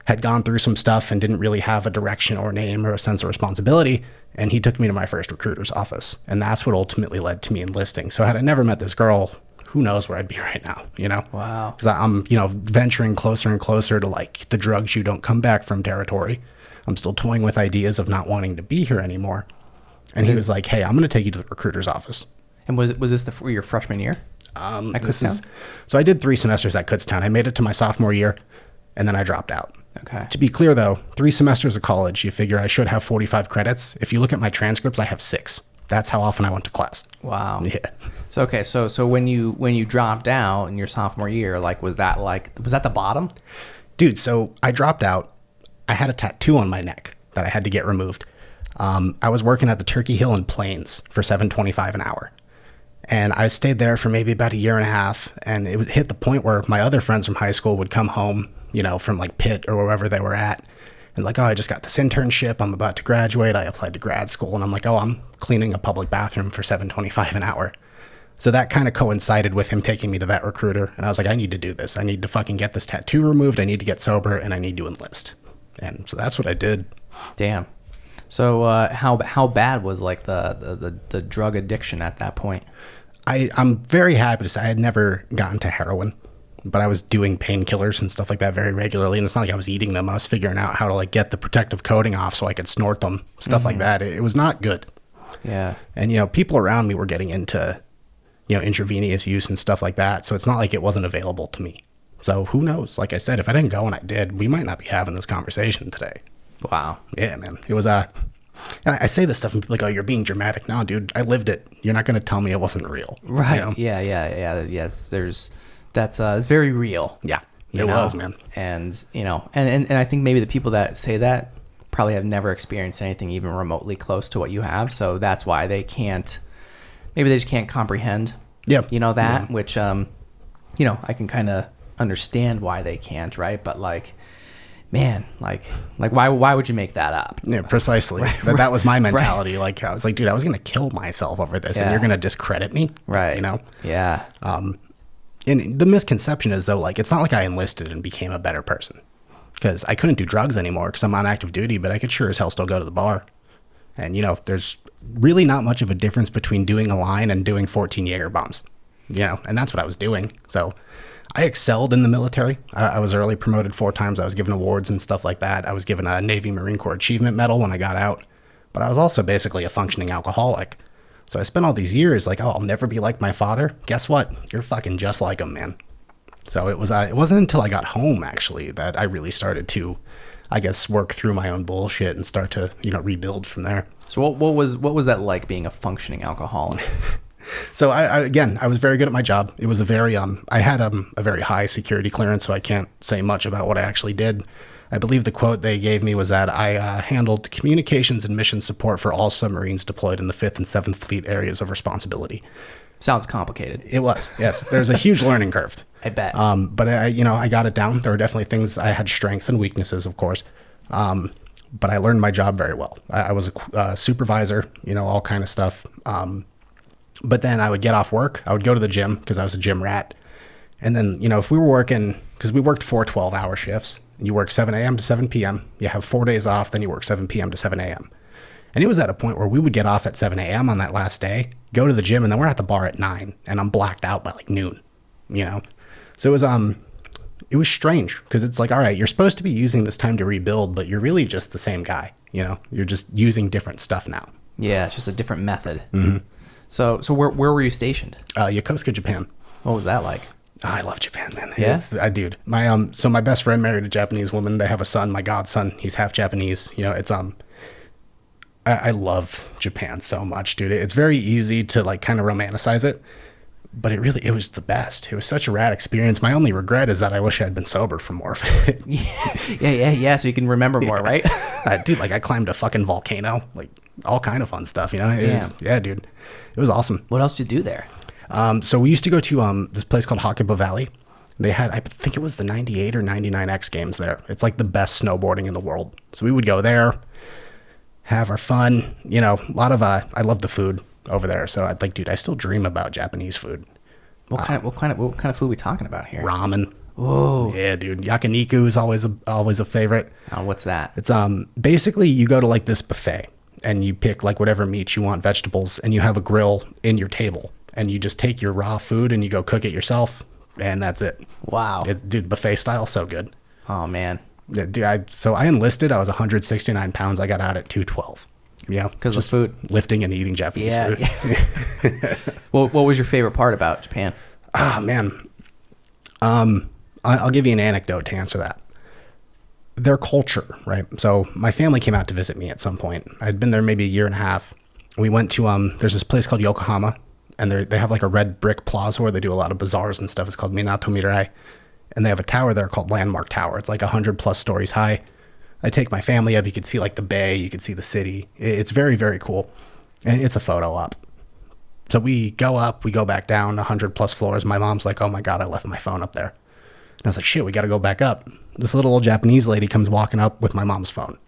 had gone through some stuff and didn't really have a direction or a name or a sense of responsibility. And he took me to my first recruiter's office. And that's what ultimately led to me enlisting. So had I never met this girl, who knows where I'd be right now, Wow. Because I'm, venturing closer and closer to like the drugs you don't come back from territory. I'm still toying with ideas of not wanting to be here anymore. And he was like, hey, I'm going to take you to the recruiter's office. And was this your freshman year? At Kutztown? So I did 3 semesters at Kutztown. I made it to my sophomore year, and then I dropped out. Okay. To be clear, though, 3 semesters of college, you figure I should have 45 credits. If you look at my transcripts, I have 6. That's how often I went to class. Wow. Yeah. So okay, so when you dropped out in your sophomore year, was that the bottom? Dude, so I dropped out. I had a tattoo on my neck that I had to get removed. I was working at the Turkey Hill in Plains for $7.25 an hour. And I stayed there for maybe about a year and a half. And it would hit the point where my other friends from high school would come home, from like Pitt or wherever they were at. And like, oh, I just got this internship. I'm about to graduate. I applied to grad school. And I'm like, oh, I'm cleaning a public bathroom for $7.25 an hour. So that kind of coincided with him taking me to that recruiter. And I was like, I need to do this. I need to fucking get this tattoo removed. I need to get sober and I need to enlist. And so that's what I did. Damn. So how bad was like the drug addiction at that point? I'm very happy to say I had never gotten to heroin, but I was doing painkillers and stuff like that very regularly. And it's not like I was eating them. I was figuring out how to like get the protective coating off so I could snort them, stuff like that. It was not good. Yeah. And, people around me were getting into, intravenous use and stuff like that. So it's not like it wasn't available to me. So who knows? Like I said, if I didn't go and I did, we might not be having this conversation today. Wow. Yeah, man. It was and I say this stuff and people are like, oh, you're being dramatic. No, dude, I lived it. You're not going to tell me it wasn't real. Right. Yeah. Yes. It's very real. Yeah, it was, man. And, and I think maybe the people that say that probably have never experienced anything even remotely close to what you have. So that's why they just can't comprehend, which, I can kind of understand why they can't. Right. But man, why would you make that up? Yeah, precisely. That was my mentality. Right. I was like, dude, I was going to kill myself over this and you're going to discredit me. Right. Yeah. And the misconception is though, it's not like I enlisted and became a better person because I couldn't do drugs anymore because I'm on active duty, but I could sure as hell still go to the bar. And, there's really not much of a difference between doing a line and doing 14 Jaeger bombs, and that's what I was doing. So I excelled in the military. I was early promoted 4 times. I was given awards and stuff like that. I was given a Navy Marine Corps Achievement Medal when I got out. But I was also basically a functioning alcoholic. So I spent all these years like, oh, I'll never be like my father. Guess what? You're fucking just like him, man. So it wasn't until I got home, actually, that I really started to, I guess, work through my own bullshit and start to, rebuild from there. So what was that like being a functioning alcoholic? So I was very good at my job. It was I had a very high security clearance, so I can't say much about what I actually did. I believe the quote they gave me was that I handled communications and mission support for all submarines deployed in the 5th and 7th Fleet areas of responsibility. Sounds complicated. It was, yes. There's a huge learning curve. I bet. But I got it down. There were definitely things, I had strengths and weaknesses, of course. But I learned my job very well. I was a supervisor, all kind of stuff. But then I would get off work. I would go to the gym because I was a gym rat. And then, if we were working, because we worked 4 12-hour shifts, you work 7 a.m. to 7 p.m., you have 4 days off, then you work 7 p.m. to 7 a.m. And it was at a point where we would get off at 7 a.m. on that last day, go to the gym, and then we're at the bar at 9, and I'm blacked out by noon, So it was strange because it's like, all right, you're supposed to be using this time to rebuild, but you're really just the same guy, You're just using different stuff now. Yeah, it's just a different method. Mm-hmm. So where were you stationed? Yokosuka, Japan. What was that like? Oh, I love Japan, man. Yeah? Dude. My best friend married a Japanese woman. They have a son, my godson. He's half Japanese. I love Japan so much, dude. It's very easy to kind of romanticize it, but it was the best. It was such a rad experience. My only regret is that I wish I had been sober for more of it. Yeah. So you can remember more, right? Dude, I climbed a fucking volcano, all kind of fun stuff, Damn. Dude. It was awesome. What else did you do there? So we used to go to this place called Hakuba Valley. They had, I think it was the 98 or 99 X Games there. It's the best snowboarding in the world. So we would go there, have our fun, a lot of, I love the food over there. So dude, I still dream about Japanese food. What kind of food are we talking about here? Ramen. Oh, Yeah, dude. Yakiniku is always a favorite. what's that? It's basically you go to like this buffet and you pick like whatever meats you want, vegetables, and you have a grill in your table and you just take your raw food and you go cook it yourself, and that's it. Wow. Dude, buffet style, so good. Oh man. Yeah, dude, I enlisted. I was 169 pounds. I got out at 212. Yeah, Because of food. lifting and eating Japanese food. Yeah. What was your favorite part about Japan? Ah, man. I'll give you an anecdote to answer that. Their culture, right? So my family came out to visit me at some point. I'd been there maybe a year and a half. We went to, there's this place called Yokohama, and they have like a red brick plaza where they do a lot of bazaars and stuff. It's called Minato Mirai. And they have a tower there called Landmark Tower. It's like 100+ stories high. I take my family up. You could see like the bay. You could see the city. It's very, very cool. And it's a photo op. So we go up, we go back down 100+ floors. My mom's like, oh my God, I left my phone up there. And I was like, shit, we got to go back up. This little old Japanese lady comes walking up with my mom's phone.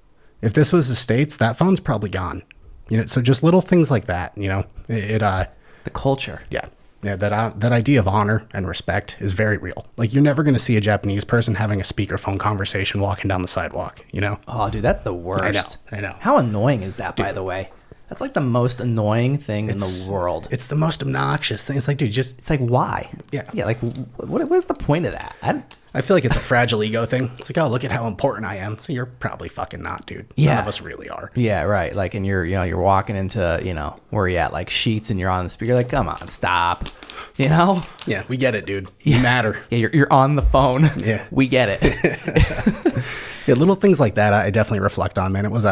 If this was the States, that phone's probably gone. You know, so just little things like that, you know, The culture. yeah, that idea of honor and respect is very real. Like you're never going to see a Japanese person having a speakerphone conversation walking down the sidewalk, you know? Oh, dude, that's the worst. I know. How annoying is that, by the way? That's like the most annoying thing in the world. It's the most obnoxious thing. It's like, dude, It's like, why? Yeah. Yeah, like, what is the point of that? I feel like it's a fragile ego thing. It's like, oh, look at how important I am. So you're probably fucking not, dude. Yeah. None of us really are. Yeah, right. Like, and you're walking into, where are you at? Like Sheets, and you're on the speaker. Like, come on, stop. You know? Yeah, we get it, dude. You matter. Yeah, you're on the phone. Yeah. We get it. Yeah, little things like that I definitely reflect on, man. It was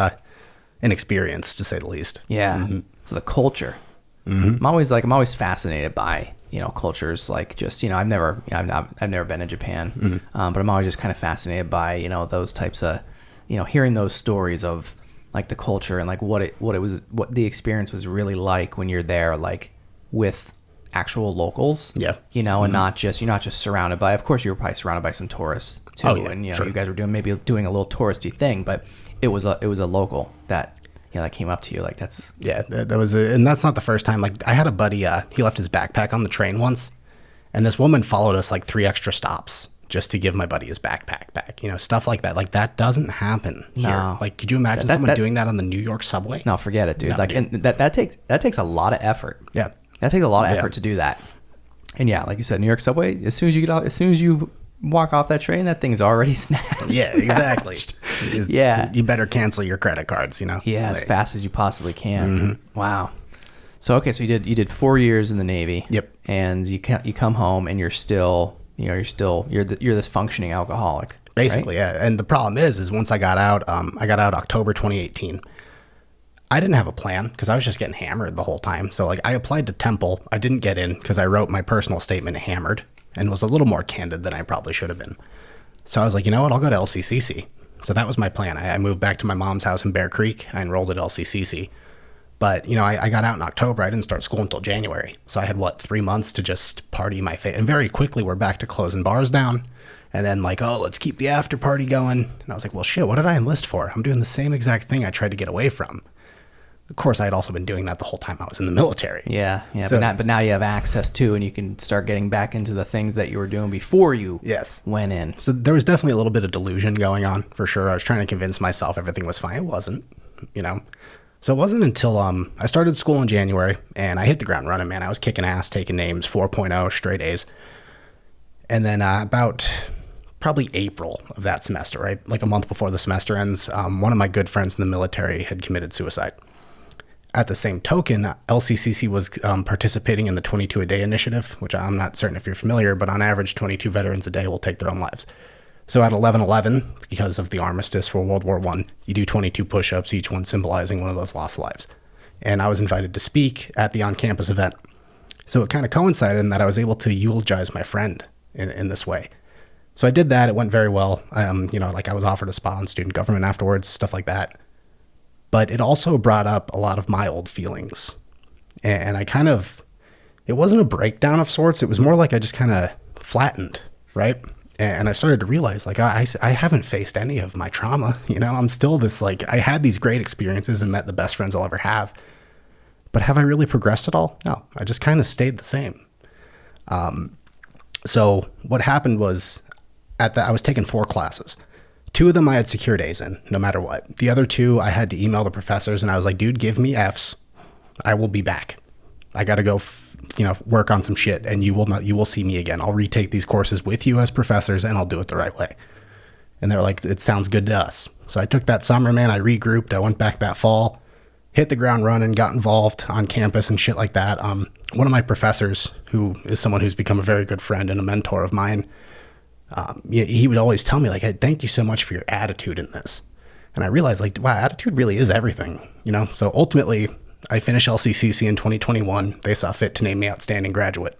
an experience, to say the least. Yeah. Mm-hmm. So the culture. Mm-hmm. I'm always fascinated by, cultures like just, I've never been to Japan, but I'm always just kind of fascinated by, those types of, hearing those stories of like the culture and like what the experience was really like when you're there, like with actual locals. Yeah. And you're not just surrounded by, of course you were probably surrounded by some tourists too. Oh, yeah, and, sure. You guys were doing a little touristy thing, but it was a local that, that came up to you. Like that's, yeah, that was, and that's not the first time. Like I had a buddy, he left his backpack on the train once, and this woman followed us like 3 extra stops just to give my buddy his backpack back. Stuff like that. Like that doesn't happen here. No. Like, could you imagine someone doing that on the New York subway? No, forget it, dude. No, like, dude. and that takes a lot of effort. Yeah, that takes a lot of effort to do that. And yeah, like you said, New York subway. As soon as you walk off that train, that thing's already snapped. Yeah, exactly. Yeah, you better cancel your credit cards. Yeah, as fast as you possibly can. Mm-hmm. Wow. So okay, so you did 4 years in the Navy. Yep. And you come home and you're still you're this functioning alcoholic. Basically, right? Yeah. And the problem is once I got out October 2018. I didn't have a plan because I was just getting hammered the whole time. So like I applied to Temple. I didn't get in because I wrote my personal statement hammered and was a little more candid than I probably should have been. So I was like, you know what? I'll go to LCCC. So that was my plan. I moved back to my mom's house in Bear Creek. I enrolled at LCCC. But, I got out in October. I didn't start school until January. So I had, 3 months to just party my face. And very quickly, we're back to closing bars down. And then like, oh, let's keep the after party going. And I was like, well, shit, what did I enlist for? I'm doing the same exact thing I tried to get away from. Of course, I had also been doing that the whole time I was in the military. Yeah. So, but now you have access to, and you can start getting back into the things that you were doing before you went in. So there was definitely a little bit of delusion going on, for sure. I was trying to convince myself everything was fine. It wasn't, So it wasn't until I started school in January, and I hit the ground running, man. I was kicking ass, taking names, 4.0, straight A's. And then about probably April of that semester, right? Like a month before the semester ends, one of my good friends in the military had committed suicide. At the same token, LCCC was participating in the 22 a day initiative, which I'm not certain if you're familiar, but on average, 22 veterans a day will take their own lives. So at 11/11, because of the armistice for World War I, you do 22 push-ups, each one symbolizing one of those lost lives. And I was invited to speak at the on-campus event. So it kind of coincided in that I was able to eulogize my friend in this way. So I did that. It went very well. I was offered a spot on student government afterwards, stuff like that. But it also brought up a lot of my old feelings. And it wasn't a breakdown of sorts. It was more like I just kind of flattened, right? And I started to realize, like, I haven't faced any of my trauma. I'm still this, like, I had these great experiences and met the best friends I'll ever have. But have I really progressed at all? No, I just kind of stayed the same. So what happened was I was taking 4 classes. 2 of them I had secured A's in, no matter what. The other 2, I had to email the professors, and I was like, dude, give me F's. I will be back. I got to go, work on some shit, and you will see me again. I'll retake these courses with you as professors, and I'll do it the right way. And they're like, it sounds good to us. So I took that summer, man. I regrouped. I went back that fall, hit the ground running, got involved on campus and shit like that. One of my professors, who is someone who's become a very good friend and a mentor of mine, he would always tell me, like, hey, thank you so much for your attitude in this. And I realized, like, wow, attitude really is everything, So ultimately, I finished LCCC in 2021. They saw fit to name me outstanding graduate.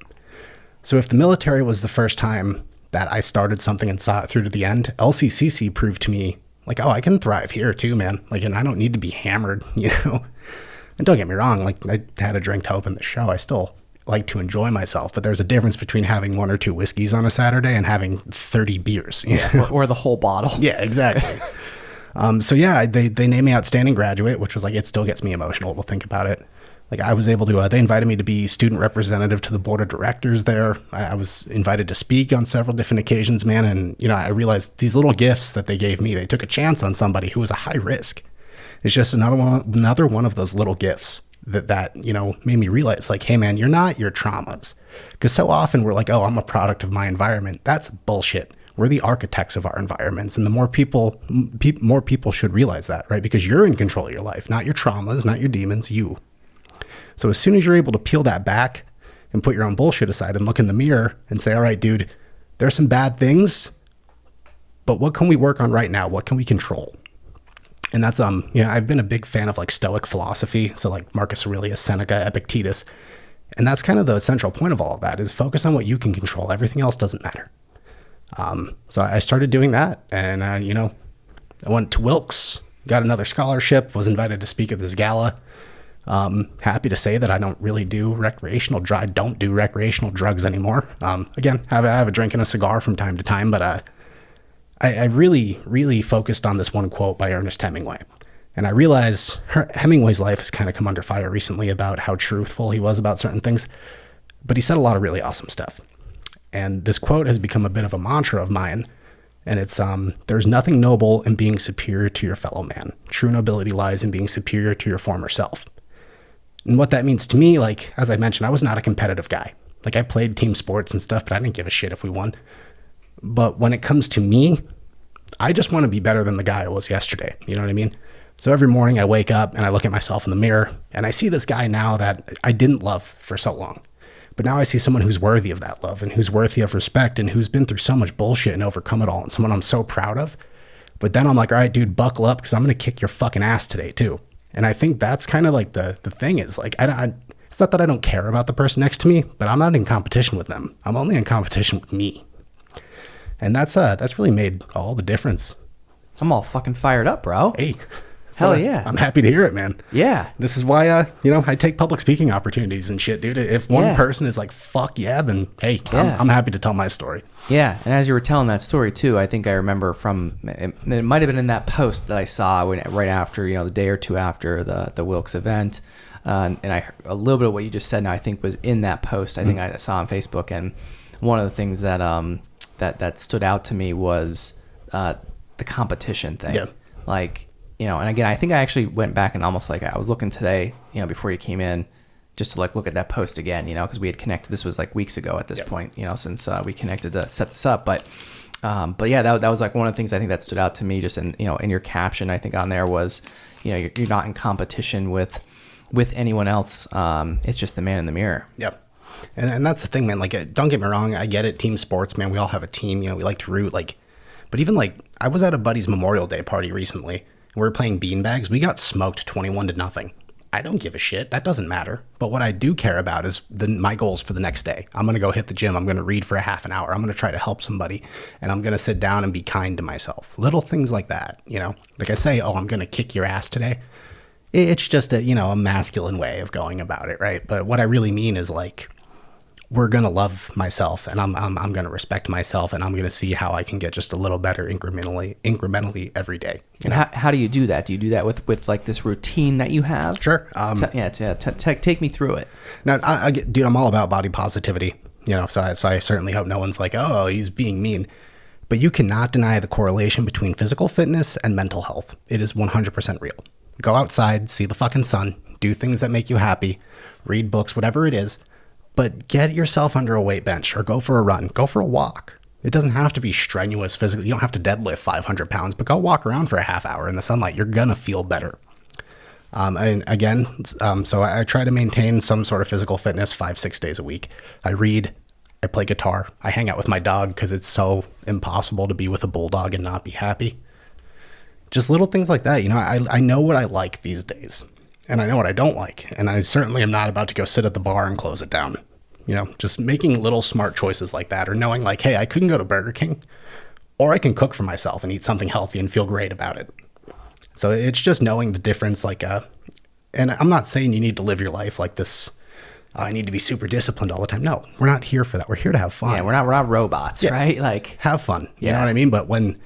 So if the military was the first time that I started something and saw it through to the end, LCCC proved to me, like, oh, I can thrive here too, man. Like, and I don't need to be hammered, And don't get me wrong, like, I had a drink to open the show. I still like to enjoy myself, but there's a difference between having 1 or 2 whiskeys on a Saturday and having 30 beers. Or the whole bottle. Yeah, exactly. So yeah, they named me outstanding graduate, which was like, it still gets me emotional to think about it. Like, I was able to, they invited me to be student representative to the board of directors there. I was invited to speak on several different occasions, man. And, I realized these little gifts that they gave me, they took a chance on somebody who was a high risk. It's just another one of those little gifts that made me realize, like, hey man, you're not your traumas. Because so often we're like, oh, I'm a product of my environment. That's bullshit. We're the architects of our environments. And the more people should realize that, right? Because you're in control of your life, not your traumas, not your demons, you. So as soon as you're able to peel that back and put your own bullshit aside and look in the mirror and say, all right, dude, there's some bad things, but what can we work on right now? What can we control? And that's, I've been a big fan of like Stoic philosophy. So like Marcus Aurelius, Seneca, Epictetus. And that's kind of the central point of all of that, is focus on what you can control. Everything else doesn't matter. So I started doing that, and, I went to Wilkes, got another scholarship, was invited to speak at this gala. Happy to say that I don't do recreational drugs anymore. Again, have a drink and a cigar from time to time, but, I really, really focused on this one quote by Ernest Hemingway. And I realize Hemingway's life has kind of come under fire recently about how truthful he was about certain things, but he said a lot of really awesome stuff. And this quote has become a bit of a mantra of mine. And it's, there's nothing noble in being superior to your fellow man. True nobility lies in being superior to your former self. And what that means to me, like, as I mentioned, I was not a competitive guy. Like, I played team sports and stuff, but I didn't give a shit if we won. But when it comes to me, I just want to be better than the guy I was yesterday. You know what I mean? So every morning I wake up and I look at myself in the mirror and I see this guy now that I didn't love for so long. But now I see someone who's worthy of that love and who's worthy of respect and who's been through so much bullshit and overcome it all, and someone I'm so proud of. But then I'm like, all right, dude, buckle up, because I'm going to kick your fucking ass today too. And I think that's kind of like the thing is, like, it's not that I don't care about the person next to me, but I'm not in competition with them. I'm only in competition with me. And that's really made all the difference. I'm all fucking fired up, bro. Hey. Hell yeah. I'm happy to hear it, man. Yeah. This is why, I take public speaking opportunities and shit, dude. If one person is like, fuck yeah, then hey, yeah. I'm happy to tell my story. Yeah. And as you were telling that story too, I think I remember it might have been in that post that I saw right after, the day or two after the Wilkes event. And I heard a little bit of what you just said now, I think was in that post. I think I saw on Facebook. And one of the things that that stood out to me was the competition thing. Yeah. Like, and again, I think I actually went back and almost like I was looking today, before you came in, just to like look at that post again, because we had connected. This was like weeks ago at this point, since we connected to set this up. But yeah, that was like one of the things I think that stood out to me, just in your caption, I think on there was, you're not in competition with anyone else. It's just the man in the mirror. Yep. And that's the thing, man. Like, don't get me wrong. I get it. Team sports, man. We all have a team, we like to root, but even I was at a buddy's Memorial Day party recently. We were playing beanbags. We got smoked 21-0. I don't give a shit. That doesn't matter. But what I do care about is my goals for the next day. I'm going to go hit the gym. I'm going to read for a half an hour. I'm going to try to help somebody. And I'm going to sit down and be kind to myself. Little things like that, Like I say, I'm going to kick your ass today. It's just a masculine way of going about it, right? But what I really mean is we're going to love myself, and I'm going to respect myself, and I'm going to see how I can get just a little better incrementally every day. And how do you do that? Do you do that with like this routine that you have? Sure. Take me through it. Now, dude, I'm all about body positivity. So I certainly hope no one's like, oh, he's being mean. But you cannot deny the correlation between physical fitness and mental health. It is 100% real. Go outside, see the fucking sun, do things that make you happy, read books, whatever it is, but get yourself under a weight bench or go for a run, go for a walk. It doesn't have to be strenuous physically. You don't have to deadlift 500 pounds, but go walk around for a half hour in the sunlight. You're going to feel better. And again, so I try to maintain some sort of physical fitness 5-6 days a week. I read, I play guitar, I hang out with my dog because it's so impossible to be with a bulldog and not be happy. Just little things like that. I know what I like these days and I know what I don't like. And I certainly am not about to go sit at the bar and close it down. Just making little smart choices like that, or knowing like, hey, I couldn't go to Burger King, or I can cook for myself and eat something healthy and feel great about it. So it's just knowing the difference, and I'm not saying you need to live your life like this. I need to be super disciplined all the time. No, we're not here for that. We're here to have fun. Yeah, we're not robots, yes. Right? Like, have fun. You know what I mean? But when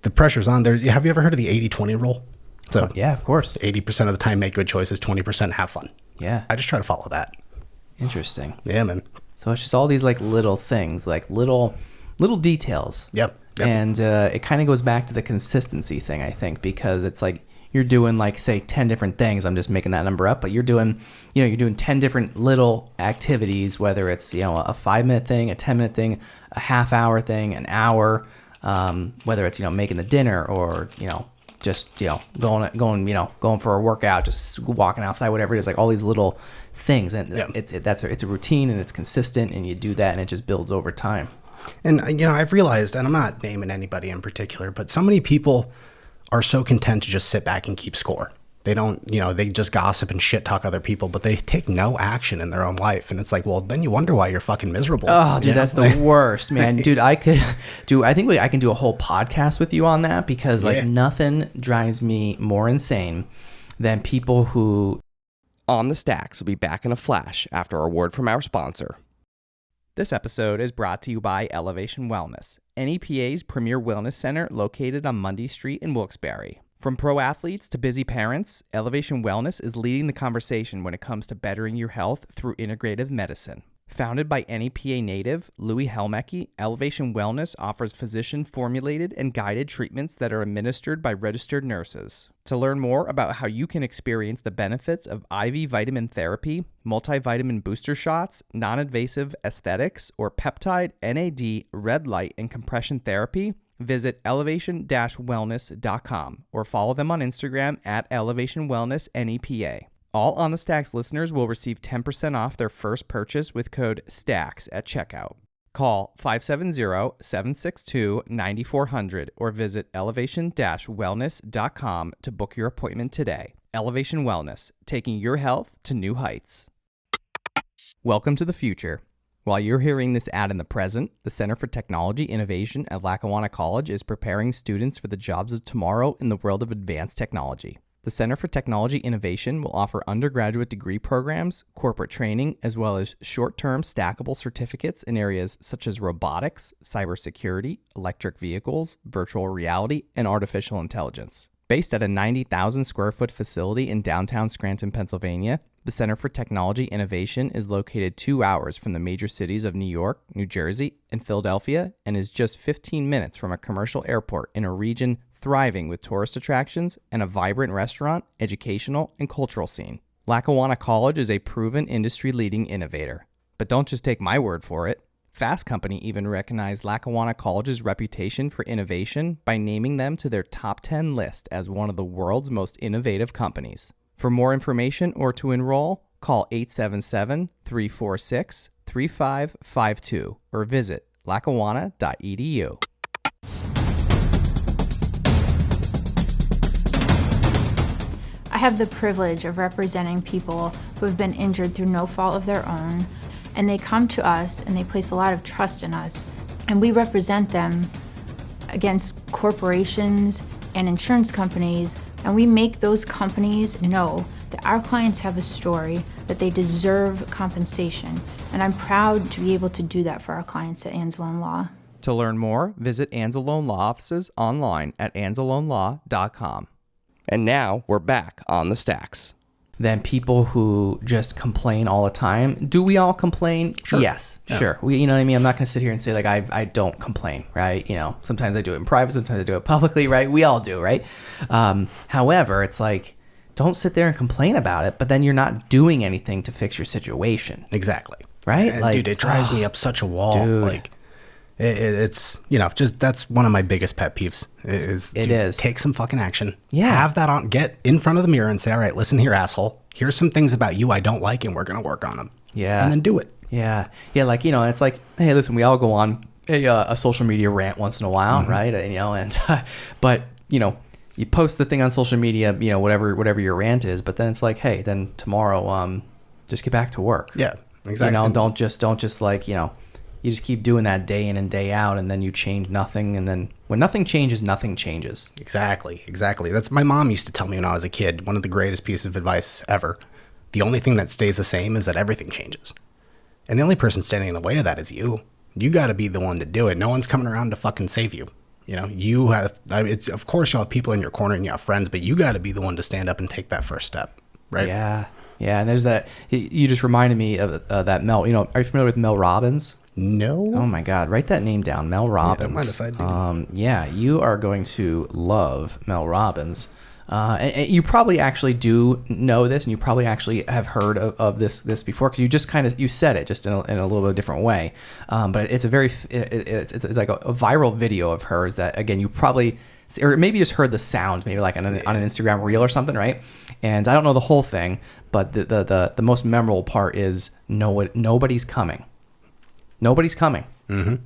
the pressure's on there, have you ever heard of the 80-20 rule? So yeah, of course. 80% of the time make good choices, 20% have fun. Yeah. I just try to follow that. Interesting. Yeah, man. So it's just all these like little things, like little details. Yep. And it kind of goes back to the consistency thing, I think, because it's like you're doing like, say, 10 different things. I'm just making that number up, but you're doing 10 different little activities, whether it's, a 5-minute thing, a 10-minute thing, a half-hour thing, an hour, whether it's, making the dinner or, just, going for a workout, just walking outside, whatever it is, like all these little things. And it's a routine and it's consistent and you do that and it just builds over time. And, I've realized, and I'm not naming anybody in particular, but so many people are so content to just sit back and keep score. They don't, they just gossip and shit talk other people, but they take no action in their own life. And it's like, well, then you wonder why you're fucking miserable. Oh, dude, that's the worst, man. Dude, I can do a whole podcast with you on that because nothing drives me more insane than people who... On the Stacks will be back in a flash after a word from our sponsor. This episode is brought to you by Elevation Wellness, NEPA's premier wellness center located on Mundy Street in Wilkes-Barre. From pro athletes to busy parents, Elevation Wellness is leading the conversation when it comes to bettering your health through integrative medicine. Founded by NEPA native Louis Helmecke, Elevation Wellness offers physician-formulated and guided treatments that are administered by registered nurses. To learn more about how you can experience the benefits of IV vitamin therapy, multivitamin booster shots, non-invasive aesthetics, or peptide, NAD, red light, and compression therapy, visit elevation-wellness.com or follow them on Instagram at Elevation Wellness NEPA. All On the Stacks listeners will receive 10% off their first purchase with code STACKS at checkout. Call 570-762-9400 or visit elevation-wellness.com to book your appointment today. Elevation Wellness, taking your health to new heights. Welcome to the future. While you're hearing this ad in the present, the Center for Technology Innovation at Lackawanna College is preparing students for the jobs of tomorrow in the world of advanced technology. The Center for Technology Innovation will offer undergraduate degree programs, corporate training, as well as short-term stackable certificates in areas such as robotics, cybersecurity, electric vehicles, virtual reality, and artificial intelligence. Based at a 90,000 square foot facility in downtown Scranton, Pennsylvania, the Center for Technology Innovation is located 2 hours from the major cities of New York, New Jersey, and Philadelphia, and is just 15 minutes from a commercial airport in a region thriving with tourist attractions and a vibrant restaurant, educational, and cultural scene. Lackawanna College is a proven industry-leading innovator. But don't just take my word for it. Fast Company even recognized Lackawanna College's reputation for innovation by naming them to their top 10 list as one of the world's most innovative companies. For more information or to enroll, call 877-346-3552 or visit lackawanna.edu. I have the privilege of representing people who have been injured through no fault of their own, and they come to us and they place a lot of trust in us, and we represent them against corporations and insurance companies, and we make those companies know that our clients have a story, that they deserve compensation, and I'm proud to be able to do that for our clients at Anzalone Law. To learn more, visit Anzalone Law offices online at anzalonelaw.com. And now we're back on the Stacks. than people who just complain all the time. Do we all complain? Sure. Yes, Yeah. sure. You know what I mean? I'm not going to sit here and say like I don't complain, right? You know, sometimes I do it in private, sometimes I do it publicly, right? We all do, right? However, it's like, don't sit there and complain about it, but then you're not doing anything to fix your situation. Exactly. Right? And Like, dude, it drives me up such a wall. dude. Like, it's, you know, just that's one of my biggest pet peeves is It dude, is. take some fucking action. Yeah. Have that on, get in front of the mirror and say, all right, listen here, asshole. Here's some things about you I don't like, and we're going to work on them. Yeah. And then do it. Yeah. Yeah. Like, you know, and it's like, hey, listen, we all go on a social media rant once in a while, right? You know, and, but, you know, you post the thing on social media, you know, whatever your rant is, but then it's like, hey, then tomorrow, just get back to work. Yeah, exactly. You know, don't just like, you know, you just keep doing that day in and day out, and then you change nothing. And then when nothing changes, nothing changes. Exactly. That's my mom used to tell me when I was a kid. One of the greatest pieces of advice ever. The only thing that stays the same is that everything changes. And the only person standing in the way of that is you. You got to be the one to do it. No one's coming around to fucking save you. You know, you have, it's, of course you'll have people in your corner and you have friends, but you got to be the one to stand up and take that first step. Right. Yeah. Yeah. And there's that, you just reminded me of that Mel, you know, are you familiar with Mel Robbins? No. Oh my God. Write that name down. Mel Robbins. don't mind if I do. Yeah, you are going to love Mel Robbins. And you probably actually do know this, and you probably actually have heard of this before, because you just you said it just in a little bit different way. But it's a very, it's like a viral video of hers that, again, you probably, or maybe just heard the sound, maybe like on an Instagram reel or something, right? And I don't know the whole thing, but the most memorable part is nobody's coming. Nobody's coming. Mm-hmm.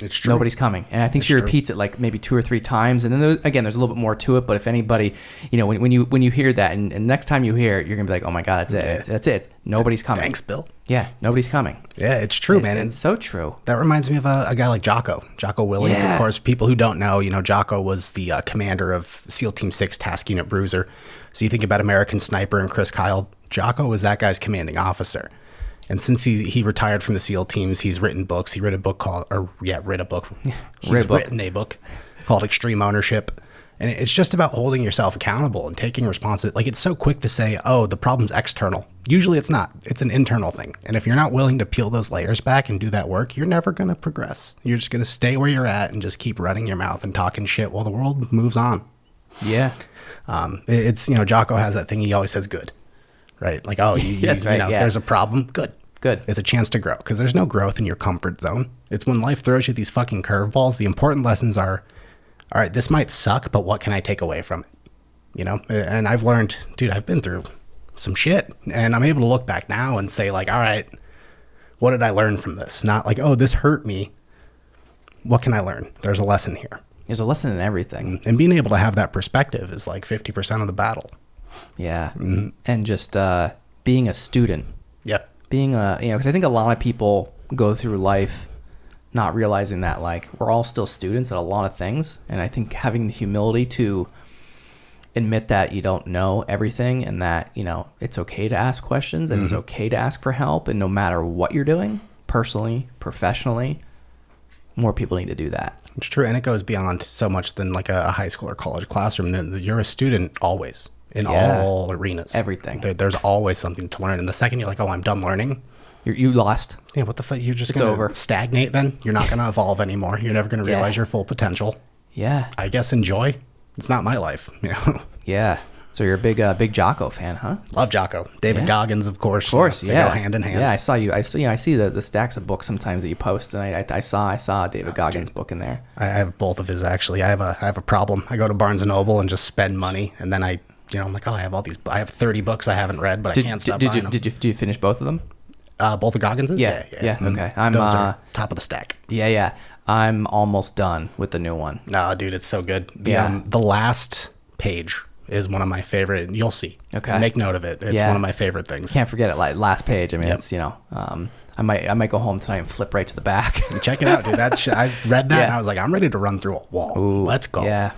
It's true. Nobody's coming. And I think she repeats it like maybe 2 or 3 times. And then there's a little bit more to it. But if anybody, you know, when you hear that, and next time you hear it, you're going to be like, oh my God, that's it. That's it. Nobody's coming. Thanks, Bill. Yeah, nobody's coming. Yeah, it's true, man. It's so true. That reminds me of a guy like Jocko Willink. Yeah. Of course, people who don't know, you know, Jocko was the commander of SEAL Team 6 Task Unit Bruiser. So you think about American Sniper and Chris Kyle, Jocko was that guy's commanding officer. And since he retired from the SEAL teams, he's written books. He wrote a book called, He's written a book called Extreme Ownership. And it's just about holding yourself accountable and taking responsibility. Like, it's so quick to say, oh, the problem's external. Usually it's not. It's an internal thing. And if you're not willing to peel those layers back and do that work, you're never going to progress. You're just going to stay where you're at and just keep running your mouth and talking shit while the world moves on. Yeah. It's, you know, Jocko has that thing. He always says good, right? Like, oh, That's right, yeah. There's a problem. Good. It's a chance to grow, because there's no growth in your comfort zone. It's when life throws you these fucking curveballs. The important lessons are, all right, this might suck, but what can I take away from it? You know, and I've learned, dude, I've been through some shit, and I'm able to look back now and say, like, all right, what did I learn from this? Not like, oh, this hurt me. What can I learn? There's a lesson here. There's a lesson in everything. And being able to have that perspective is like 50% of the battle. Yeah. Mm-hmm. And just being a student. Yep. Being because I think a lot of people go through life not realizing that, like, we're all still students at a lot of things. And I think having the humility to admit that you don't know everything, and that, you know, it's okay to ask questions, and it's okay to ask for help. And no matter what you're doing, personally, professionally, more people need to do that. It's true. And it goes beyond so much than like a high school or college classroom. You're a student always in all arenas. Everything. There's always something to learn. And the second you're like, oh, I'm done learning. You lost. Yeah, what the fuck? You're just It's going over. to stagnate then? You're not going to evolve anymore. You're never going to realize your full potential. Yeah. I guess enjoy. It's not my life. You know? Yeah. So you're a big Jocko fan, huh? Love Jocko. David Goggins, of course. Of course, They yeah. go hand in hand. Yeah, I see the stacks of books sometimes that you post, and I saw David Goggins' book in there. I have both of his, actually. I have a problem. I go to Barnes & Noble and just spend money, and then I'm like, oh, I have 30 books I haven't read, but I can't stop buying them. Did you finish both of them? Both of Goggins's? Yeah. Okay. Those are top of the stack. Yeah. I'm almost done with the new one. No, dude, it's so good. Yeah. The last page is one of my favorite. You'll see. Okay. Make note of it. It's one of my favorite things. Can't forget it. Like last page. I mean, it's, you know, I might go home tonight and flip right to the back. Check it out, dude. I read that and I was like, I'm ready to run through a wall. Ooh, let's go. Yeah.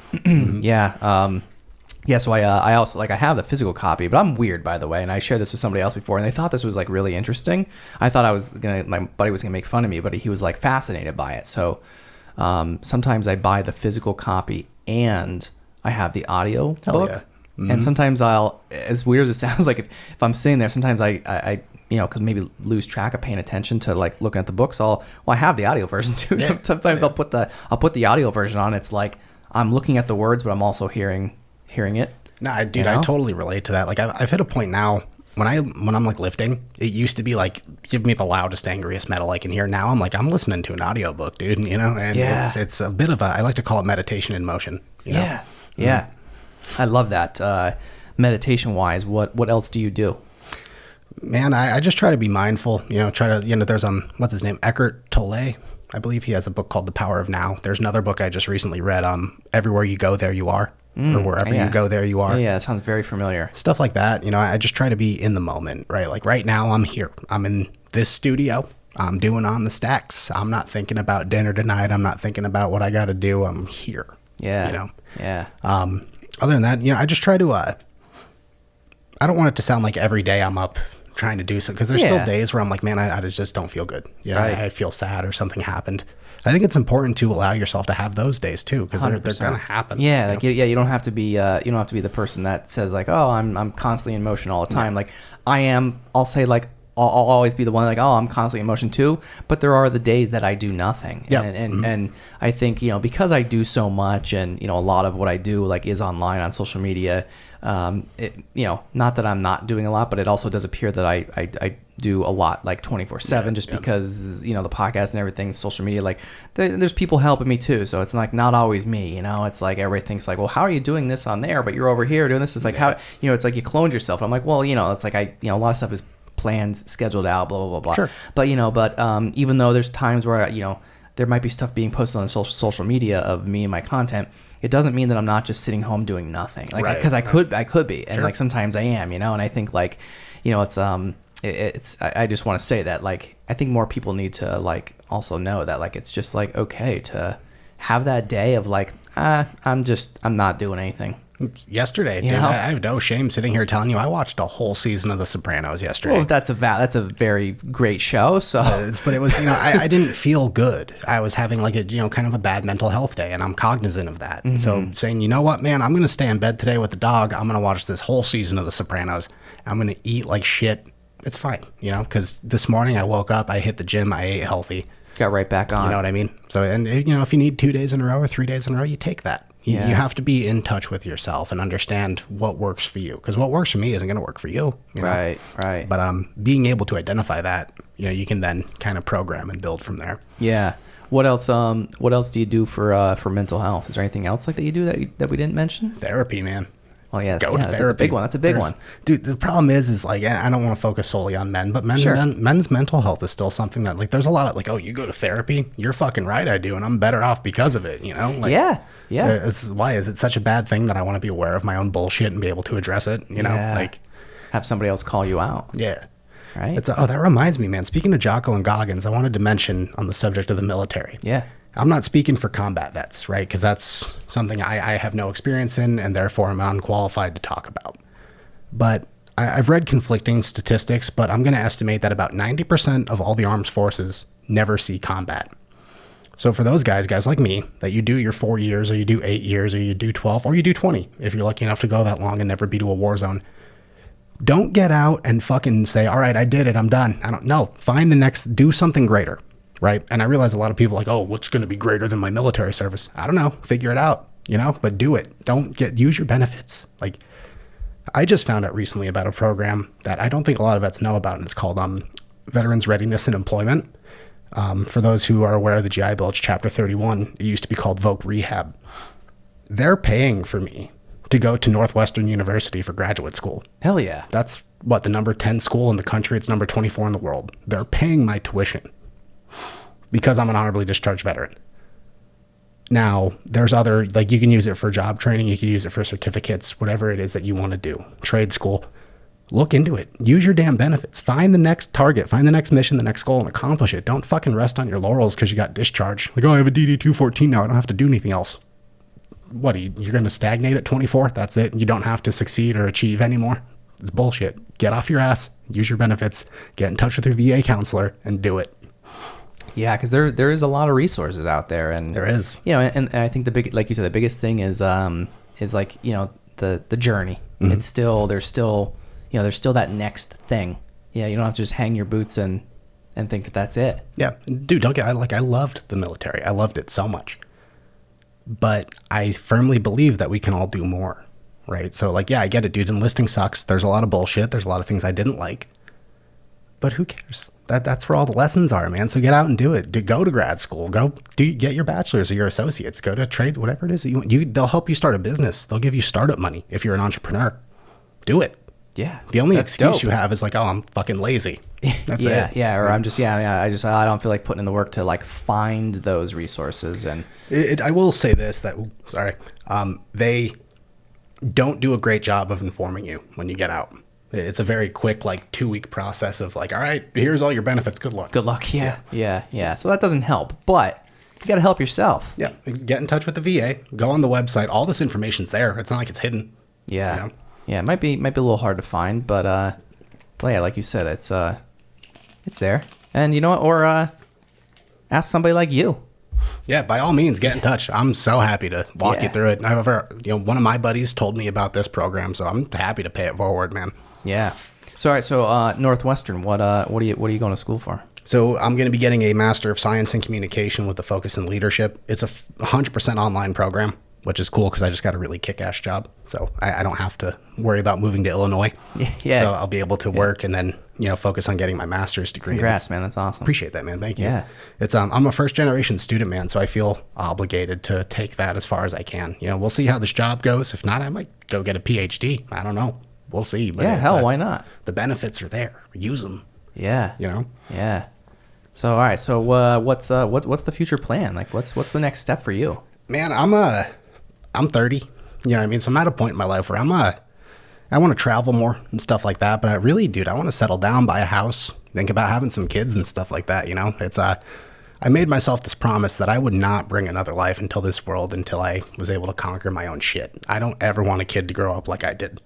Yeah. So I also, like, I have the physical copy, but I'm weird, by the way. And I shared this with somebody else before, and they thought this was like really interesting. I thought my buddy was gonna make fun of me, but he was like fascinated by it. So sometimes I buy the physical copy and I have the audio book. Yeah. And sometimes as weird as it sounds, like if I'm sitting there, sometimes I could maybe lose track of paying attention to like looking at the books. I have the audio version too. Yeah. Sometimes I'll put the audio version on. It's like I'm looking at the words, but I'm also hearing it. Nah, dude, I totally relate to that. Like I've hit a point now when I'm like lifting, it used to be like, give me the loudest, angriest metal I can hear. Now I'm like, I'm listening to an audiobook, dude, and it's a bit of I like to call it meditation in motion. Yeah. I love that. Meditation wise, what else do you do? Man, I just try to be mindful, there's, what's his name? Eckhart Tolle. I believe he has a book called The Power of Now. There's another book I just recently read, Everywhere You Go, There You Are. Or wherever you go, there you are. Yeah, it sounds very familiar. Stuff like that. I just try to be in the moment, right? Like right now I'm here. I'm in this studio. I'm doing On the Stacks. I'm not thinking about dinner tonight. I'm not thinking about what I got to do. I'm here. Yeah. Yeah. Other than that, I just try to, I don't want it to sound like every day I'm up trying to do something, because there's still days where I'm like, man, I just don't feel good. Right. I feel sad or something happened. I think it's important to allow yourself to have those days too, because they're going to happen. Yeah, you don't have to be the person that says like, oh, I'm constantly in motion all the time. Like I am. I'll say like I'll always be the one like, oh, I'm constantly in motion too. But there are the days that I do nothing. Yeah. And I think because I do so much, and a lot of what I do like is online on social media. Not that I'm not doing a lot, but it also does appear that I do a lot like 24/7 just because the podcast and everything, social media, like there's people helping me too, so it's like not always me. It's like everybody thinks like, well, how are you doing this on there but you're over here doing this? It's like how it's like you cloned yourself. I'm like, well, it's like a lot of stuff is planned, scheduled out, blah blah blah blah. Sure. But even though there's times where there might be stuff being posted on social media of me and my content, it doesn't mean that I'm not just sitting home doing nothing. Like, because I could be, and like sometimes I am, and I think like, it's I just want to say that like I think more people need to like also know that like it's just like okay to have that day of like I'm not doing anything. Yesterday, dude, I have no shame sitting here telling you I watched a whole season of The Sopranos yesterday. Well, that's a very great show. So, but it was I didn't feel good. I was having like a kind of a bad mental health day, and I'm cognizant of that. Mm-hmm. So saying, you know what, man, I'm gonna stay in bed today with the dog. I'm gonna watch this whole season of The Sopranos. I'm gonna eat like shit. It's fine, because this morning I woke up, I hit the gym, I ate healthy, got right back on. You know what I mean? So, and if you need 2 days in a row or 3 days in a row, you take that. You have to be in touch with yourself and understand what works for you, because what works for me isn't going to work for you. Right. But being able to identify that, you can then kind of program and build from there. Yeah. What else? What else do you do for mental health? Is there anything else like that you do that we didn't mention? Therapy, man. Well, yeah, Go to therapy. That's a big one. That's a big one. Dude, the problem is like, I don't want to focus solely on men, but men's mental health is still something that like, there's a lot of like, oh, you go to therapy? You're fucking right, I do, and I'm better off because of it, Like, yeah. Why is it such a bad thing that I want to be aware of my own bullshit and be able to address it? Like have somebody else call you out. Yeah. Right. That reminds me, man. Speaking of Jocko and Goggins, I wanted to mention on the subject of the military. Yeah. I'm not speaking for combat vets, right? Because that's something I have no experience in, and therefore I'm unqualified to talk about. But I've read conflicting statistics, but I'm going to estimate that about 90% of all the armed forces never see combat. So for those guys like me, that you do your 4 years, or you do 8 years, or you do 12, or you do 20, if you're lucky enough to go that long and never be to a war zone, don't get out and fucking say, all right, I did it, I'm done. Do something greater. Right. And I realize a lot of people are like, oh, what's going to be greater than my military service? I don't know. Figure it out, but do it. Use your benefits. Like I just found out recently about a program that I don't think a lot of vets know about. And it's called Veterans Readiness and Employment. For those who are aware of the GI Bill, it's Chapter 31. It used to be called Voc Rehab. They're paying for me to go to Northwestern University for graduate school. Hell yeah. That's the number 10 school in the country. It's number 24 in the world. They're paying my tuition because I'm an honorably discharged veteran. Now, there's other, like you can use it for job training, you can use it for certificates, whatever it is that you want to do. Trade school. Look into it. Use your damn benefits. Find the next target, find the next mission, the next goal, and accomplish it. Don't fucking rest on your laurels because you got discharged. Like, oh, I have a DD-214 now. I don't have to do anything else. What, you're going to stagnate at 24? That's it? You don't have to succeed or achieve anymore? It's bullshit. Get off your ass. Use your benefits. Get in touch with your VA counselor and do it. Yeah, because there is a lot of resources out there, and there is. And I think like you said, the biggest thing is like the journey. It's still, there's still that next thing. Yeah, you don't have to just hang your boots and think that that's it. Yeah, dude, I loved the military. I loved it so much. But I firmly believe that we can all do more, right? So like, yeah, I get it, dude. Enlisting sucks. There's a lot of bullshit. There's a lot of things I didn't like. But who cares? That's where all the lessons are, man. So get out and do it. Go to grad school. Get your bachelor's or your associates. Go to trades, whatever it is that you want. They'll help you start a business. They'll give you startup money if you're an entrepreneur. Do it. Yeah. The only excuse you have is like, oh, I'm fucking lazy. That's it. Yeah. Or I'm just, I don't feel like putting in the work to like find those resources. And I will say this, they don't do a great job of informing you when you get out. It's a very quick, like 2-week process of like, all right, here's all your benefits. Good luck. Good luck. Yeah. So that doesn't help, but you got to help yourself. Yeah. Get in touch with the VA. Go on the website. All this information's there. It's not like it's hidden. Yeah. You know? Yeah. It might be a little hard to find, but yeah, like you said, it's there. And you know what? Or ask somebody like you. Yeah, by all means, get in touch. I'm so happy to walk you through it. One of my buddies told me about this program, so I'm happy to pay it forward, man. Yeah. So all right. So Northwestern, what are you going to school for? So I'm going to be getting a Master of Science in Communication with a focus in leadership. It's a 100% online program, which is cool because I just got a really kick-ass job. So I don't have to worry about moving to Illinois. Yeah. So I'll be able to work and then, focus on getting my master's degree. Congrats, man. That's awesome. Appreciate that, man. Thank you. Yeah. It's I'm a first-generation student, man, so I feel obligated to take that as far as I can. We'll see how this job goes. If not, I might go get a PhD. I don't know. We'll see. But yeah, hell, why not? The benefits are there. Use them. Yeah. Yeah. So all right. So what's the future plan? Like, what's the next step for you? Man, I'm 30. You know what I mean? So I'm at a point in my life where I want to travel more and stuff like that. But I really, dude, I want to settle down, buy a house, think about having some kids and stuff like that. It's I made myself this promise that I would not bring another life into this world until I was able to conquer my own shit. I don't ever want a kid to grow up like I did.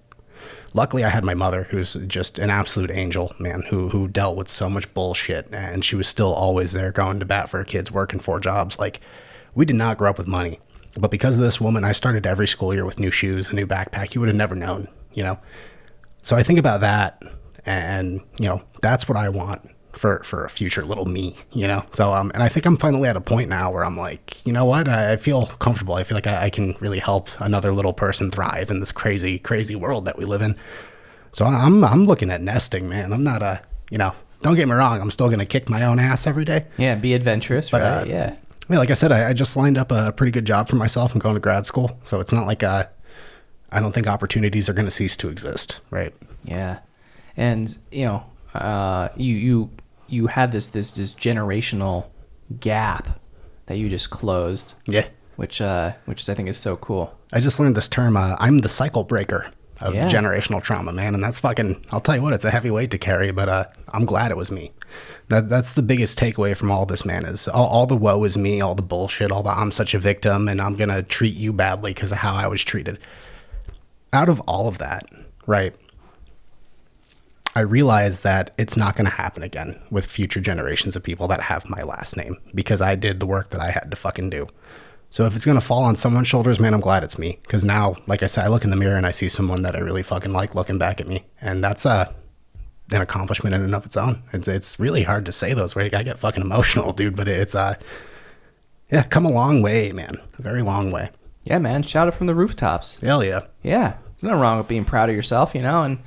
Luckily, I had my mother, who's just an absolute angel, man, who dealt with so much bullshit, and she was still always there going to bat for her kids, working 4 jobs. Like, we did not grow up with money. But because of this woman, I started every school year with new shoes, a new backpack. You would have never known, So I think about that, and, that's what I want for a future little me, So, and I think I'm finally at a point now where I'm like, you know what? I feel comfortable. I feel like I can really help another little person thrive in this crazy, crazy world that we live in. So I'm looking at nesting, man. I'm not don't get me wrong. I'm still going to kick my own ass every day. Yeah. Be adventurous. But, right. Yeah. Like I said, I just lined up a pretty good job for myself. I'm going to grad school. So it's not like I don't think opportunities are going to cease to exist. Right. Yeah. And, you had this generational gap that you just closed. Yeah. Which I think is so cool. I just learned this term. I'm the cycle breaker of generational trauma, man. And that's I'll tell you what, it's a heavy weight to carry, but I'm glad it was me. That's the biggest takeaway from all this, man, is all the woe is me, all the bullshit, all the I'm such a victim and I'm going to treat you badly because of how I was treated. Out of all of that, right, I realized that it's not going to happen again with future generations of people that have my last name because I did the work that I had to fucking do. So if it's going to fall on someone's shoulders, man, I'm glad it's me. Because now, like I said, I look in the mirror and I see someone that I really fucking like looking back at me. And that's an accomplishment in and of its own. It's really hard to say those words. I get fucking emotional, dude. But it's, come a long way, man. A very long way. Yeah, man. Shout it from the rooftops. Hell yeah. Yeah. There's nothing wrong with being proud of yourself, and...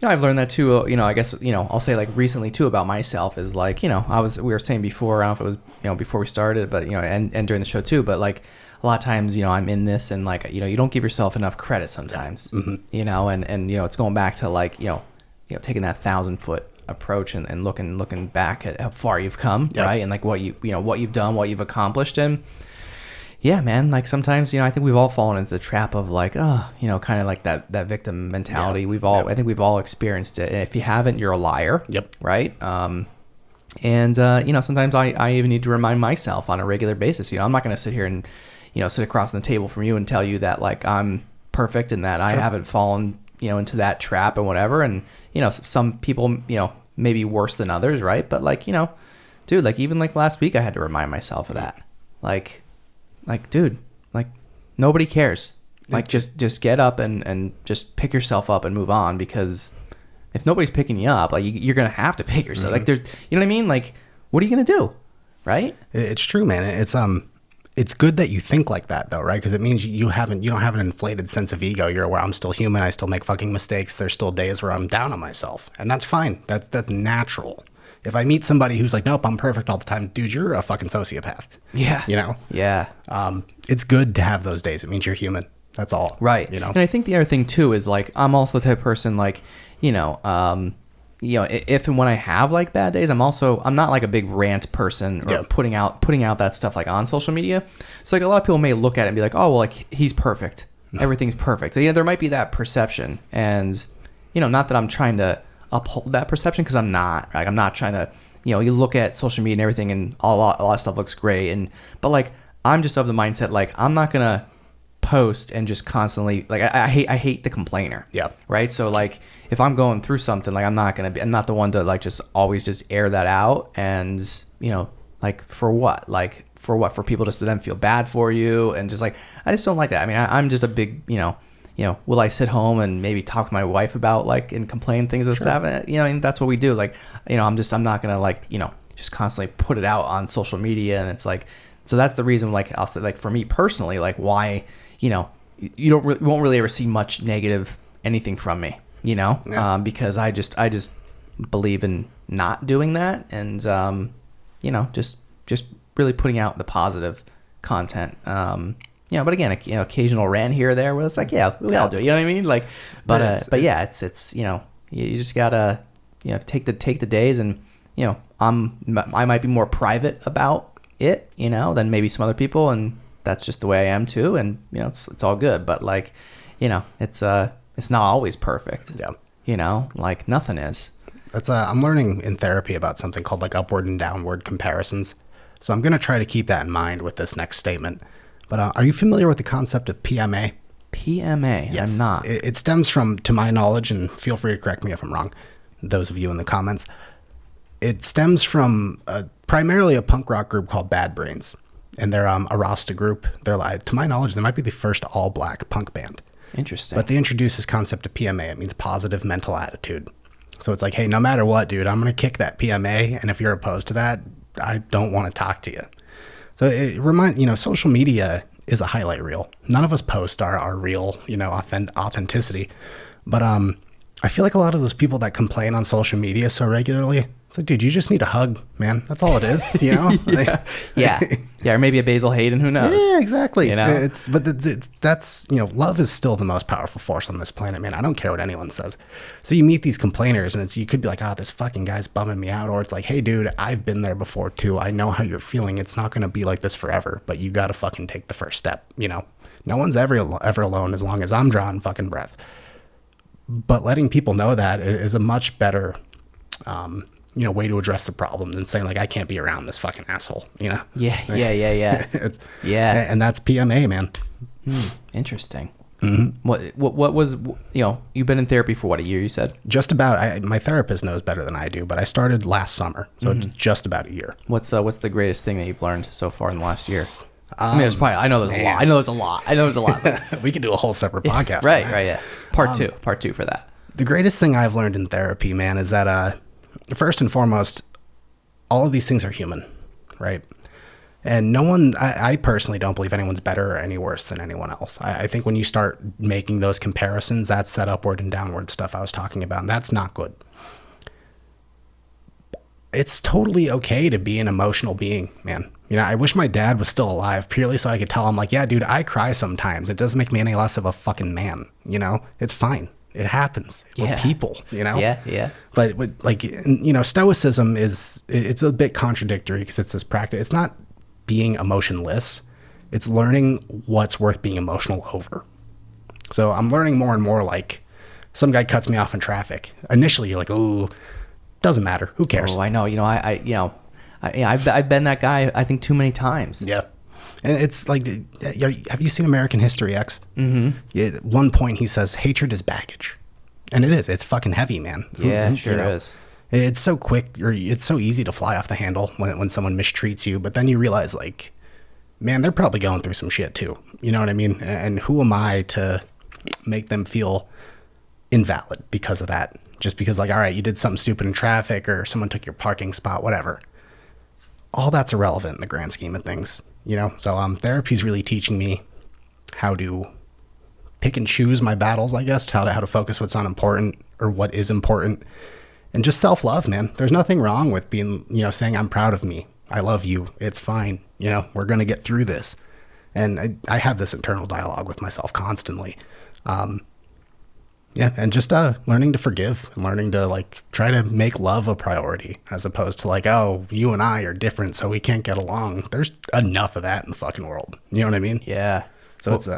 I've learned that too, I guess, I'll say like recently too about myself is like, we were saying before, I don't know if it was, before we started, but, and during the show too, but like a lot of times, I'm in this and like, you don't give yourself enough credit sometimes, and, it's going back to like, taking that 1,000-foot approach and looking back at how far you've come, right? And like what what you've done, what you've accomplished. And yeah, man, like sometimes, I think we've all fallen into the trap of like, kind of like that victim mentality. Yeah. I think we've all experienced it. And if you haven't, you're a liar. Yep. Right. And sometimes I even need to remind myself on a regular basis, I'm not going to sit here and, sit across the table from you and tell you that like I'm perfect and that I haven't fallen, into that trap and whatever. And, some people, maybe worse than others. Right. But like, dude, like even like last week, I had to remind myself of that. Like, dude, like nobody cares. Like just get up and just pick yourself up and move on, because if nobody's picking you up, like you're going to have to pick yourself. Like there's, you know what I mean? Like, what are you going to do? Right? It's true, man. It's good that you think like that, though, right? Because it means you don't have an inflated sense of ego. You're aware I'm still human. I still make fucking mistakes. There's still days where I'm down on myself, and that's fine. That's natural. If I meet somebody who's like, nope, I'm perfect all the time, dude, you're a fucking sociopath. Yeah. You know? Yeah. It's good to have those days. It means you're human. That's all. Right. You know? And I think the other thing too is like, I'm also the type of person, like, if and when I have like bad days, I'm not like a big rant person or putting out that stuff like on social media. So like a lot of people may look at it and be like, oh, well, like he's perfect. Everything's perfect. So, there might be that perception, and, not that I'm trying to uphold that perception, because I'm not. Like, I'm not trying to, you look at social media and everything, and a lot of stuff looks great, but like I'm just of the mindset, like I'm not gonna post and just constantly, like I hate the complainer. Yeah. Right. So like if I'm going through something, like I'm not the one to like just always just air that out, and like for what? For people just to then feel bad for you, and just like I just don't like that. I mean, I'm just a big will I sit home and maybe talk to my wife about like and complain things with stuff? And that's what we do. Like, I'm not gonna like, just constantly put it out on social media. And it's like, so that's the reason, like I'll say, like for me personally, like why, you won't really ever see much negative anything from me, because I just believe in not doing that. And, just really putting out the positive content. But again, occasional rant here or there where it's like, yeah, we all do it. You know what I mean? Like, but yeah, it's you just gotta, take the days, and, I might be more private about it, than maybe some other people. And that's just the way I am too. And, it's all good, but like, it's not always perfect. Yeah. Like nothing is. I'm learning in therapy about something called like upward and downward comparisons. So I'm going to try to keep that in mind with this next statement. But are you familiar with the concept of PMA? PMA? Yes. I'm not. It stems from, to my knowledge, and feel free to correct me if I'm wrong, those of you in the comments, it stems from primarily a punk rock group called Bad Brains. And they're a Rasta group. They're like, to my knowledge, they might be the first all-black punk band. Interesting. But they introduce this concept of PMA. It means positive mental attitude. So it's like, hey, no matter what, dude, I'm going to kick that PMA. And if you're opposed to that, I don't want to talk to you. So it reminds, social media is a highlight reel. None of us post our real, authenticity. But I feel like a lot of those people that complain on social media so regularly, it's like, dude, you just need a hug, man. That's all it is, yeah. Or maybe a Basil Hayden, who knows? Yeah, exactly. That's love is still the most powerful force on this planet, man. I don't care what anyone says. So you meet these complainers, and you could be like, oh, this fucking guy's bumming me out. Or it's like, hey, dude, I've been there before too. I know how you're feeling. It's not going to be like this forever, but you got to fucking take the first step. No one's ever alone as long as I'm drawing fucking breath. But letting people know that is a much better, way to address the problem than saying like, I can't be around this fucking asshole, Yeah. And that's PMA, man. Interesting. Mm-hmm. What was, you've been in therapy for what, a year, you said? Just about. My therapist knows better than I do, but I started last summer. So it's just about a year. What's the greatest thing that you've learned so far in the last year? I know there's a lot. But we could do a whole separate podcast. Right. Yeah. Part two for that. The greatest thing I've learned in therapy, man, is that, first and foremost, all of these things are human, right? And no one, I personally don't believe anyone's better or any worse than anyone else. I think when you start making those comparisons, that's that upward and downward stuff I was talking about, and that's not good. It's totally okay to be an emotional being, man. I wish my dad was still alive purely so I could tell him like, yeah, dude, I cry sometimes. It doesn't make me any less of a fucking man, It's fine. It happens. We're people, Yeah. But like, stoicism it's a bit contradictory because it's this practice. It's not being emotionless. It's learning what's worth being emotional over. So I'm learning more and more, like some guy cuts me off in traffic. Initially you're like, oh, doesn't matter. Who cares? Oh, I know. I've been that guy, I think, too many times. Yeah. And it's like, have you seen American History X? Mm-hmm. Yeah, at one point he says, hatred is baggage. And it is. It's fucking heavy, man. Yeah, sure is. It's so quick, or it's so easy to fly off the handle when someone mistreats you. But then you realize, like, man, they're probably going through some shit too. You know what I mean? And who am I to make them feel invalid because of that? Just because, like, all right, you did something stupid in traffic or someone took your parking spot, whatever. All that's irrelevant in the grand scheme of things, you know? So therapy's really teaching me how to pick and choose my battles, I guess, how to focus what's unimportant or what is important. And just self-love, man. There's nothing wrong with being, you know, saying I'm proud of me. I love you. It's fine. You know, we're going to get through this. And I have this internal dialogue with myself constantly. Yeah, and just learning to forgive and learning to, like, try to make love a priority as opposed to, like, oh, you and I are different, so we can't get along. There's enough of that in the fucking world. You know what I mean? Yeah. So well, it's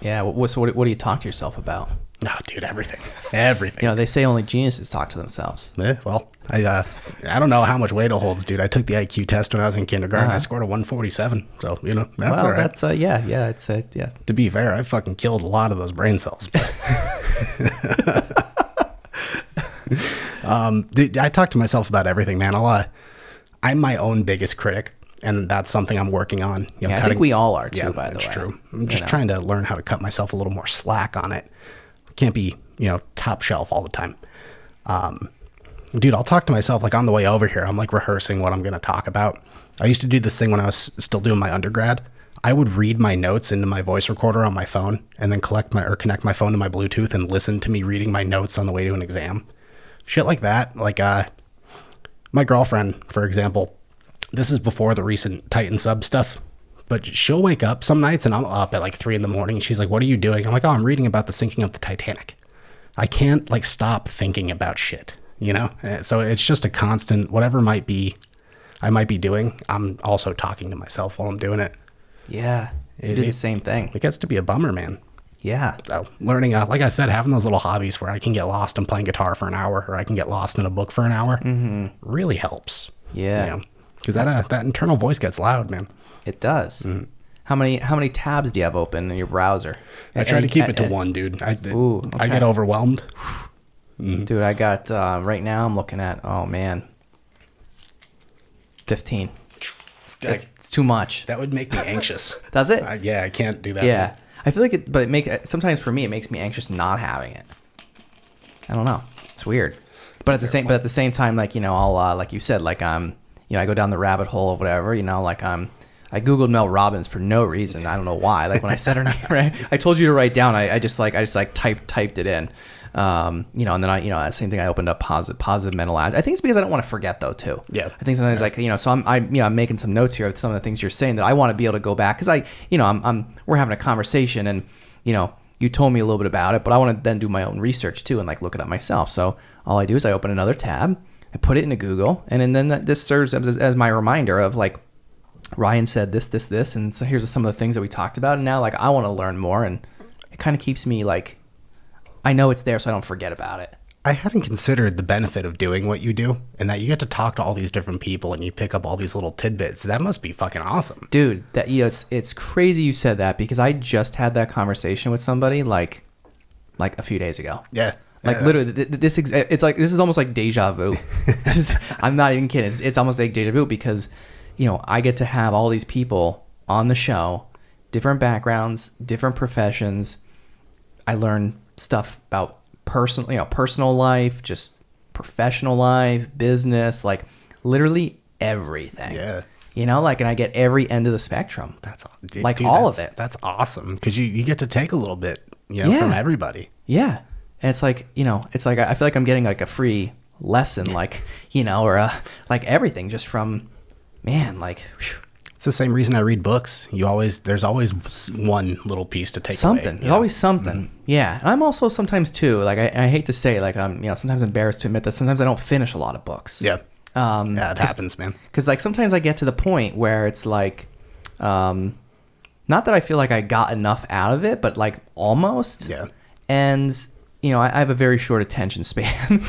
yeah. So what do you talk to yourself about? No, dude, everything. Everything. You know, they say only geniuses talk to themselves. Well, I don't know how much weight it holds, dude. I took the IQ test when I was in kindergarten. I scored a 147. So, you know, that's all right. That's, yeah, it's, yeah. To be fair, I fucking killed a lot of those brain cells. Dude, I talk to myself about everything, man. I'm my own biggest critic, and that's something I'm working on. You know, I think we all are, too, yeah, by the way. That's true. I'm just trying to learn how to cut myself a little more slack on it. Can't be, you know, top shelf all the time. Dude, I'll talk to myself like on the way over here. I'm like rehearsing what I'm going to talk about. I used to do this thing when I was still doing my undergrad. I would read my notes into my voice recorder on my phone and then connect my phone to my Bluetooth and listen to me reading my notes on the way to an exam. Shit like that. Like, my girlfriend, for example, this is before the recent Titan sub stuff, but she'll wake up some nights and I'm up at like 3 a.m. She's like, what are you doing? I'm like, oh, I'm reading about the sinking of the Titanic. I can't like stop thinking about shit, you know? So it's just a constant, whatever I might be doing, I'm also talking to myself while I'm doing it. Yeah. You do the same thing. It gets to be a bummer, man. Yeah. So learning, like I said, having those little hobbies where I can get lost in playing guitar for an hour or I can get lost in a book for an hour really helps. Yeah. You know? Because that internal voice gets loud, man. It does. Mm-hmm. How many tabs do you have open in your browser? I try to keep it to one, dude. I get overwhelmed. Dude, I got right now I'm looking at 15. It's too much. That would make me anxious. Does it? Yeah, I can't do that. Yeah, man. I feel like sometimes for me it makes me anxious not having it. I don't know. It's weird. But at the same time, like, you know, I'll like you said, like you know, I go down the rabbit hole or whatever, you know, like I Googled Mel Robbins for no reason. I don't know why. Like when I said her name, right? I told you to write down. I just typed it in. You know, and then the same thing. I opened up positive mental attitude. I think it's because I don't want to forget though too. Yeah. I think sometimes like, you know, so I'm making some notes here of some of the things you're saying that I want to be able to go back because we're having a conversation and, you know, you told me a little bit about it, but I want to then do my own research too and like look it up myself. So all I do is I open another tab, I put it into Google, and then this serves as my reminder of like, Ryan said this, and so here's some of the things that we talked about, and now like I want to learn more, and it kind of keeps me like, I know it's there so I don't forget about it. I hadn't considered the benefit of doing what you do and that you get to talk to all these different people and you pick up all these little tidbits. That must be fucking awesome. Dude, that, you know, it's crazy you said that because I just had that conversation with somebody like a few days ago. Yeah. Like literally this is almost like deja vu. I'm not even kidding. It's almost like deja vu because, you know, I get to have all these people on the show, different backgrounds, different professions. I learn stuff about personal life, just professional life, business, like literally everything. Yeah. You know, like, and I get every end of the spectrum. That's like dude, all of it. That's awesome because you get to take a little bit, you know, from everybody. Yeah. And it's like, you know, it's like I feel like I'm getting like a free lesson, like, you know, or like everything just from, man, like, whew. It's the same reason I read books. There's always one little piece to take something. away. There's always something. Mm-hmm. Yeah. And I'm also sometimes too, like I hate to say, like I'm, you know, sometimes embarrassed to admit that sometimes I don't finish a lot of books. Yeah. Yeah, it happens, man. Because like sometimes I get to the point where it's like, not that I feel like I got enough out of it, but like almost. Yeah. And you know, I have a very short attention span,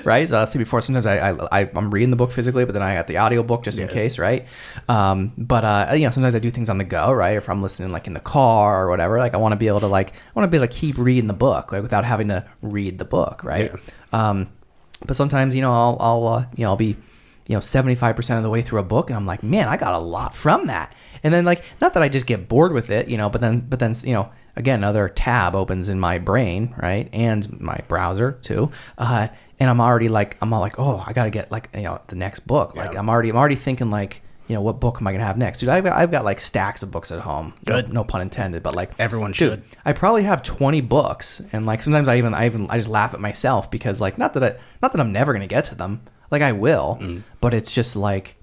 right? So I see before, sometimes I'm reading the book physically, but then I got the audio book just in case, right? But you know, sometimes I do things on the go, right? If I'm listening like in the car or whatever, like I want to be able to keep reading the book, like without having to read the book, right? Yeah. But sometimes, you know, I'll be, you know, 75% of the way through a book and I'm like, man, I got a lot from that. And then like, not that I just get bored with it, but then, again, another tab opens in my brain, right? And my browser too. And I'm all like, oh, I got to get like, the next book. Like I'm already thinking like, what book am I going to have next? Dude, I've got like stacks of books at home. Good. No pun intended, but like Everyone should. I probably have 20 books. And like, sometimes I just laugh at myself because like, not that I'm never going to get to them. Like I will, but it's just like,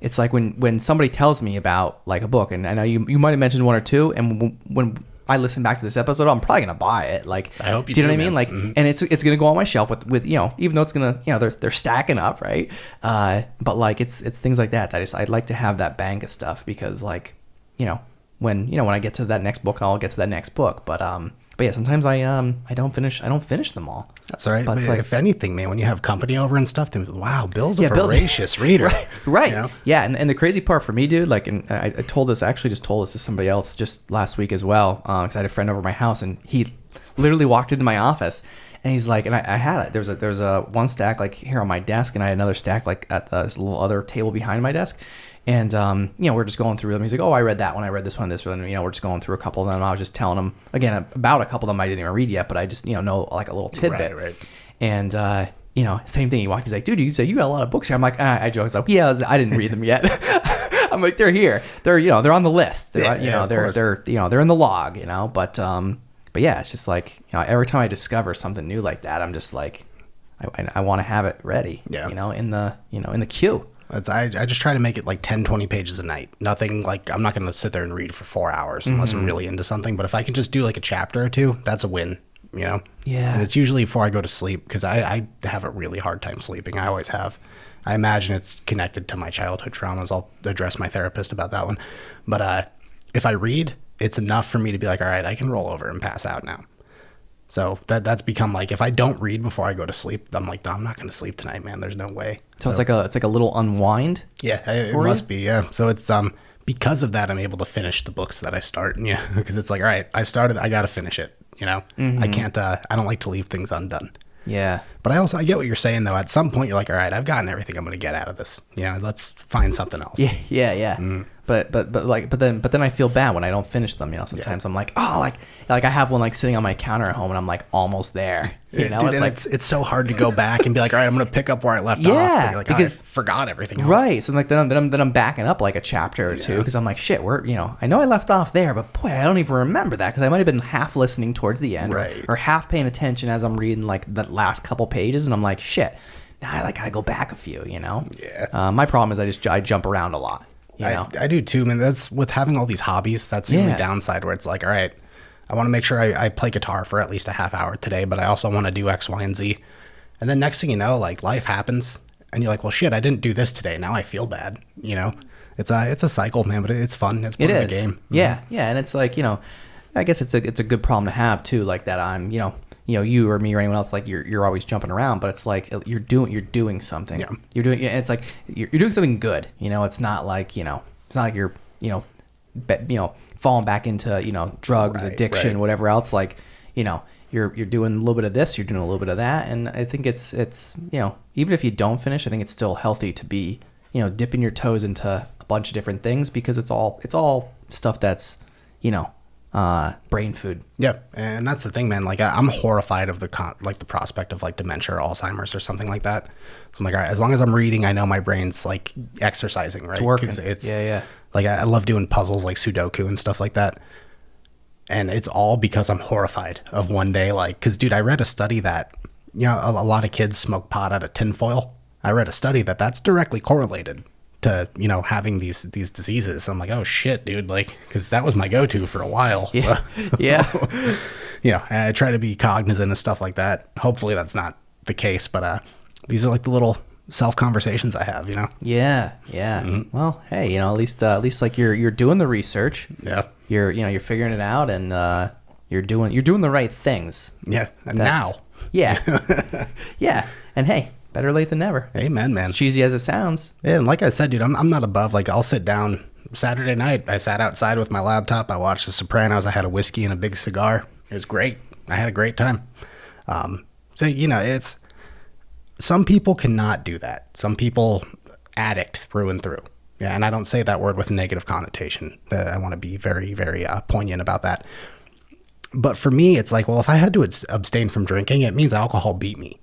it's like when somebody tells me about like a book, and I know you might have mentioned one or two, and when I listen back to this episode, I'm probably gonna buy it. Like, I hope you do you know do, what I mean? man. Like, and it's gonna go on my shelf with even though it's gonna they're stacking up, right? But like it's things like that I'd like to have that bank of stuff because like when I get to that next book, I'll get to that next book. But yeah, sometimes I don't finish them all. That's all right. But But it's like, if anything, man, when you have company over and stuff, then wow, Bill's a Bill's- voracious reader. Right. Yeah, and the crazy part for me, dude, like, and I told this to somebody else just last week as well, because I had a friend over at my house, and he literally walked into my office, and he's like, and I had it. There's a one stack like here on my desk, and I had another stack like at this little other table behind my desk. And, we're just going through them. He's like, oh, I read that one. I read this one, this one. We're just going through a couple of them. I was just telling him, again, about a couple of them I didn't even read yet, but I just, know like a little tidbit. Right. And, same thing. He walked, he's like, dude, you say you got a lot of books here. I'm like, I joke. I was like, yeah, I didn't read them yet. I'm like, they're here. They're, they're on the list. They're, they're in the log, but yeah, it's just like, every time I discover something new like that, I'm just like, I want to have it ready, in the queue. I just try to make it like 10, 20 pages a night. Nothing like, I'm not going to sit there and read for 4 hours unless I'm really into something. But if I can just do like a chapter or two, that's a win, Yeah. And it's usually before I go to sleep because I have a really hard time sleeping. I always have. I imagine it's connected to my childhood traumas. I'll address my therapist about that one. But if I read, it's enough for me to be like, all right, I can roll over and pass out now. So that's become like, if I don't read before I go to sleep, I'm like, no, I'm not going to sleep tonight, man. There's no way. So it's like a little unwind. Yeah, it must be. Yeah. So it's because of that, I'm able to finish the books that I start. Yeah, because it's like, all right, I started, I got to finish it. I can't. I don't like to leave things undone. Yeah. But I get what you're saying though. At some point, you're like, all right, I've gotten everything I'm going to get out of this. Let's find something else. Yeah. But then I feel bad when I don't finish them. Sometimes I'm like, oh, like I have one like sitting on my counter at home, and I'm like almost there. Dude, it's like it's so hard to go back and be like, all right, I'm going to pick up where I left off. But you're like, because I forgot everything else. Right. So like then I'm backing up like a chapter or two because I'm like, shit, I know I left off there, but boy, I don't even remember that because I might have been half listening towards the end, or half paying attention as I'm reading like the last couple pages, and I'm like, shit, now I gotta go back a few. Yeah. My problem is I jump around a lot. I do too, man. That's with having all these hobbies. That's the only downside where it's like, all right, I want to make sure I play guitar for at least a half hour today, but I also want to do X, Y, and Z. And then next thing you know, like life happens and you're like, well, shit, I didn't do this today. Now I feel bad. It's a cycle, man, but it's fun. It's part of the game. Yeah. Yeah. And it's like, I guess it's a good problem to have too. Like that I'm, you or me or anyone else, like you're always jumping around, but it's like you're doing something. Yeah. It's like you're doing something good. It's not like, it's not like you're, falling back into, drugs, addiction, whatever else. Like, you're doing a little bit of this, you're doing a little bit of that. And I think it's, even if you don't finish, I think it's still healthy to be, dipping your toes into a bunch of different things because it's all stuff that's, brain food. Yeah, and that's the thing, man. Like I'm horrified of the prospect of like dementia or Alzheimer's or something like that. So I'm like, all right, as long as I'm reading, I know my brain's like exercising, right? It's working. It's yeah. Like I love doing puzzles like Sudoku and stuff like that. And it's all because I'm horrified of one day, like, because dude, I read a study that a lot of kids smoke pot out of tinfoil. I read a study that's directly correlated to having these diseases. I'm like, oh shit, dude, like, because that was my go-to for a while. Yeah. I try to be cognizant of stuff like that. Hopefully that's not the case, but these are like the little self conversations I have. Yeah. Mm-hmm. Well, hey, at least like you're doing the research. Yeah. You're figuring it out, and you're doing the right things. Yeah. And now. Yeah. Yeah. And hey, better late than never. Amen, man. As cheesy as it sounds. Yeah, and like I said, dude, I'm not above. Like, I'll sit down Saturday night. I sat outside with my laptop. I watched The Sopranos. I had a whiskey and a big cigar. It was great. I had a great time. So, it's... Some people cannot do that. Some people addict through and through. Yeah, and I don't say that word with a negative connotation. I want to be very, very poignant about that. But for me, it's like, well, if I had to abstain from drinking, it means alcohol beat me.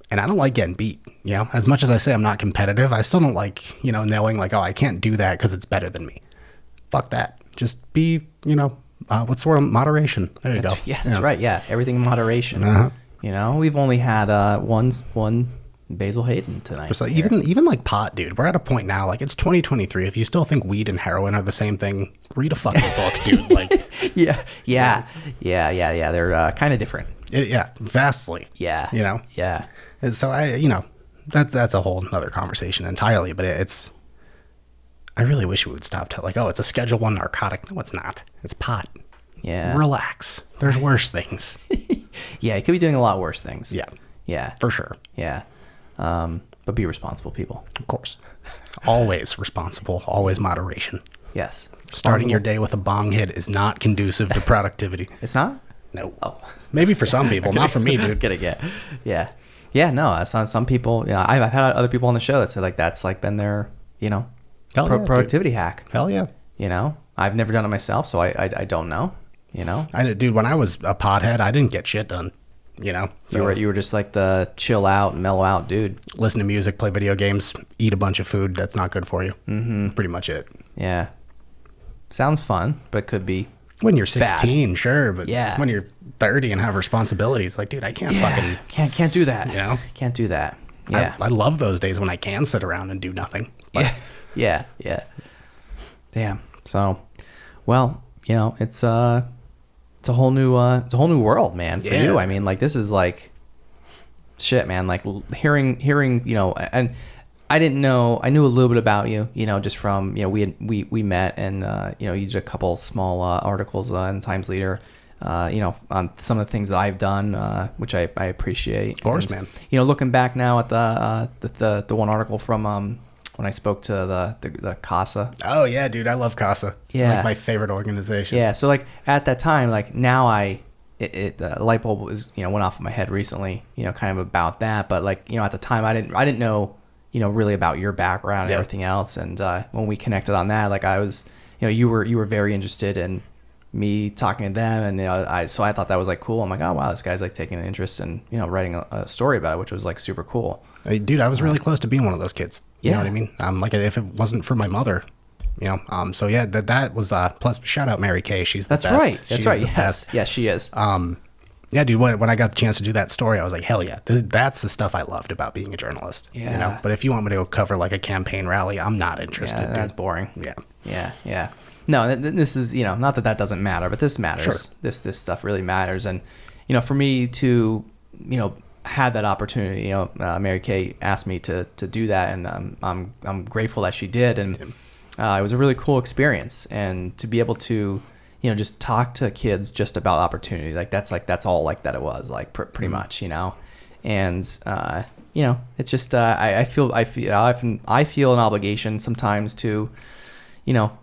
And I don't like getting beat, you know? As much as I say I'm not competitive, I still don't like, you know, knowing like, oh, I can't do that because it's better than me. Fuck that. Just be, you know, what's the word? Moderation. There you go. Yeah, that's right. Yeah, everything in moderation. You know, we've only had one Basil Hayden tonight. Just like, even like pot, dude. We're at a point now, like it's 2023. If you still think weed and heroin are the same thing, read a fucking book, dude. Like, yeah. They're kind of different. Vastly. Yeah. You know. Yeah. And so that's a whole other conversation entirely. But I really wish we would stop to like, oh, it's a Schedule I narcotic. No, it's not. It's pot. Yeah. Relax. There's worse things. Yeah, you could be doing a lot worse things. Yeah. Yeah. For sure. Yeah. But be responsible, people. Of course. Always responsible. Always moderation. Yes. Starting your day with a bong hit is not conducive to productivity. It's not? No. Oh. Maybe for some people, not for me, dude. Yeah. Yeah, no, some people, I've had other people on the show that say like that's like been their, you know, productivity hack. Hell yeah. You know, I've never done it myself, so I don't know, you know. Dude, when I was a pothead, I didn't get shit done, you know. So you were just like the chill out, mellow out dude. Listen to music, play video games, eat a bunch of food that's not good for you. Mm-hmm. Pretty much it. Yeah. Sounds fun, but it could be when you're 16, bad. Sure, but when you're 30 and have responsibilities, like, dude, I can't fucking can't do that. You know, can't do that. Yeah, I love those days when I can sit around and do nothing. But yeah. Damn. So, well, you know, it's a whole new world, man, for you. I mean, like, this is like shit, man. Like hearing, you know, and I didn't know. I knew a little bit about you, you know, just from, you know, we met and you know, you did a couple small articles in Times Leader, you know, on some of the things that I've done, which I appreciate. Of course, man. You know, looking back now at the one article from when I spoke to the CASA. Oh yeah, dude, I love CASA. Yeah, like my favorite organization. Yeah, so like at that time, like now the light bulb was, you know, went off in my head recently, you know, kind of about that. But like, you know, at the time I didn't know, you know, really about your background and everything else. And when we connected on that, like I was, you know, you were very interested in me talking to them, and you know, so I thought that was like cool. I'm like, oh wow, this guy's like taking an interest in, you know, writing a story about it, which was like super cool. Hey, dude, I was really close to being one of those kids. You know what I mean? Like if it wasn't for my mother, you know. So yeah, that was plus shout out Mary Kay. She's the best. That's right. Yes. Yes, she is. Yeah, dude, when I got the chance to do that story, I was like, hell yeah, that's the stuff I loved about being a journalist. Yeah. You know, but if you want me to go cover like a campaign rally, I'm not interested. Yeah, that's boring. Yeah. Yeah. No, this is, you know, not that doesn't matter, but this matters. Sure. This stuff really matters. And, you know, for me to, you know, have that opportunity, you know, Mary Kay asked me to do that, and I'm grateful that she did. And it was a really cool experience. And to be able to, you know, just talk to kids just about opportunity, that's all like that it was, like pretty much, you know. And you know, it's just I feel an obligation sometimes to, you know,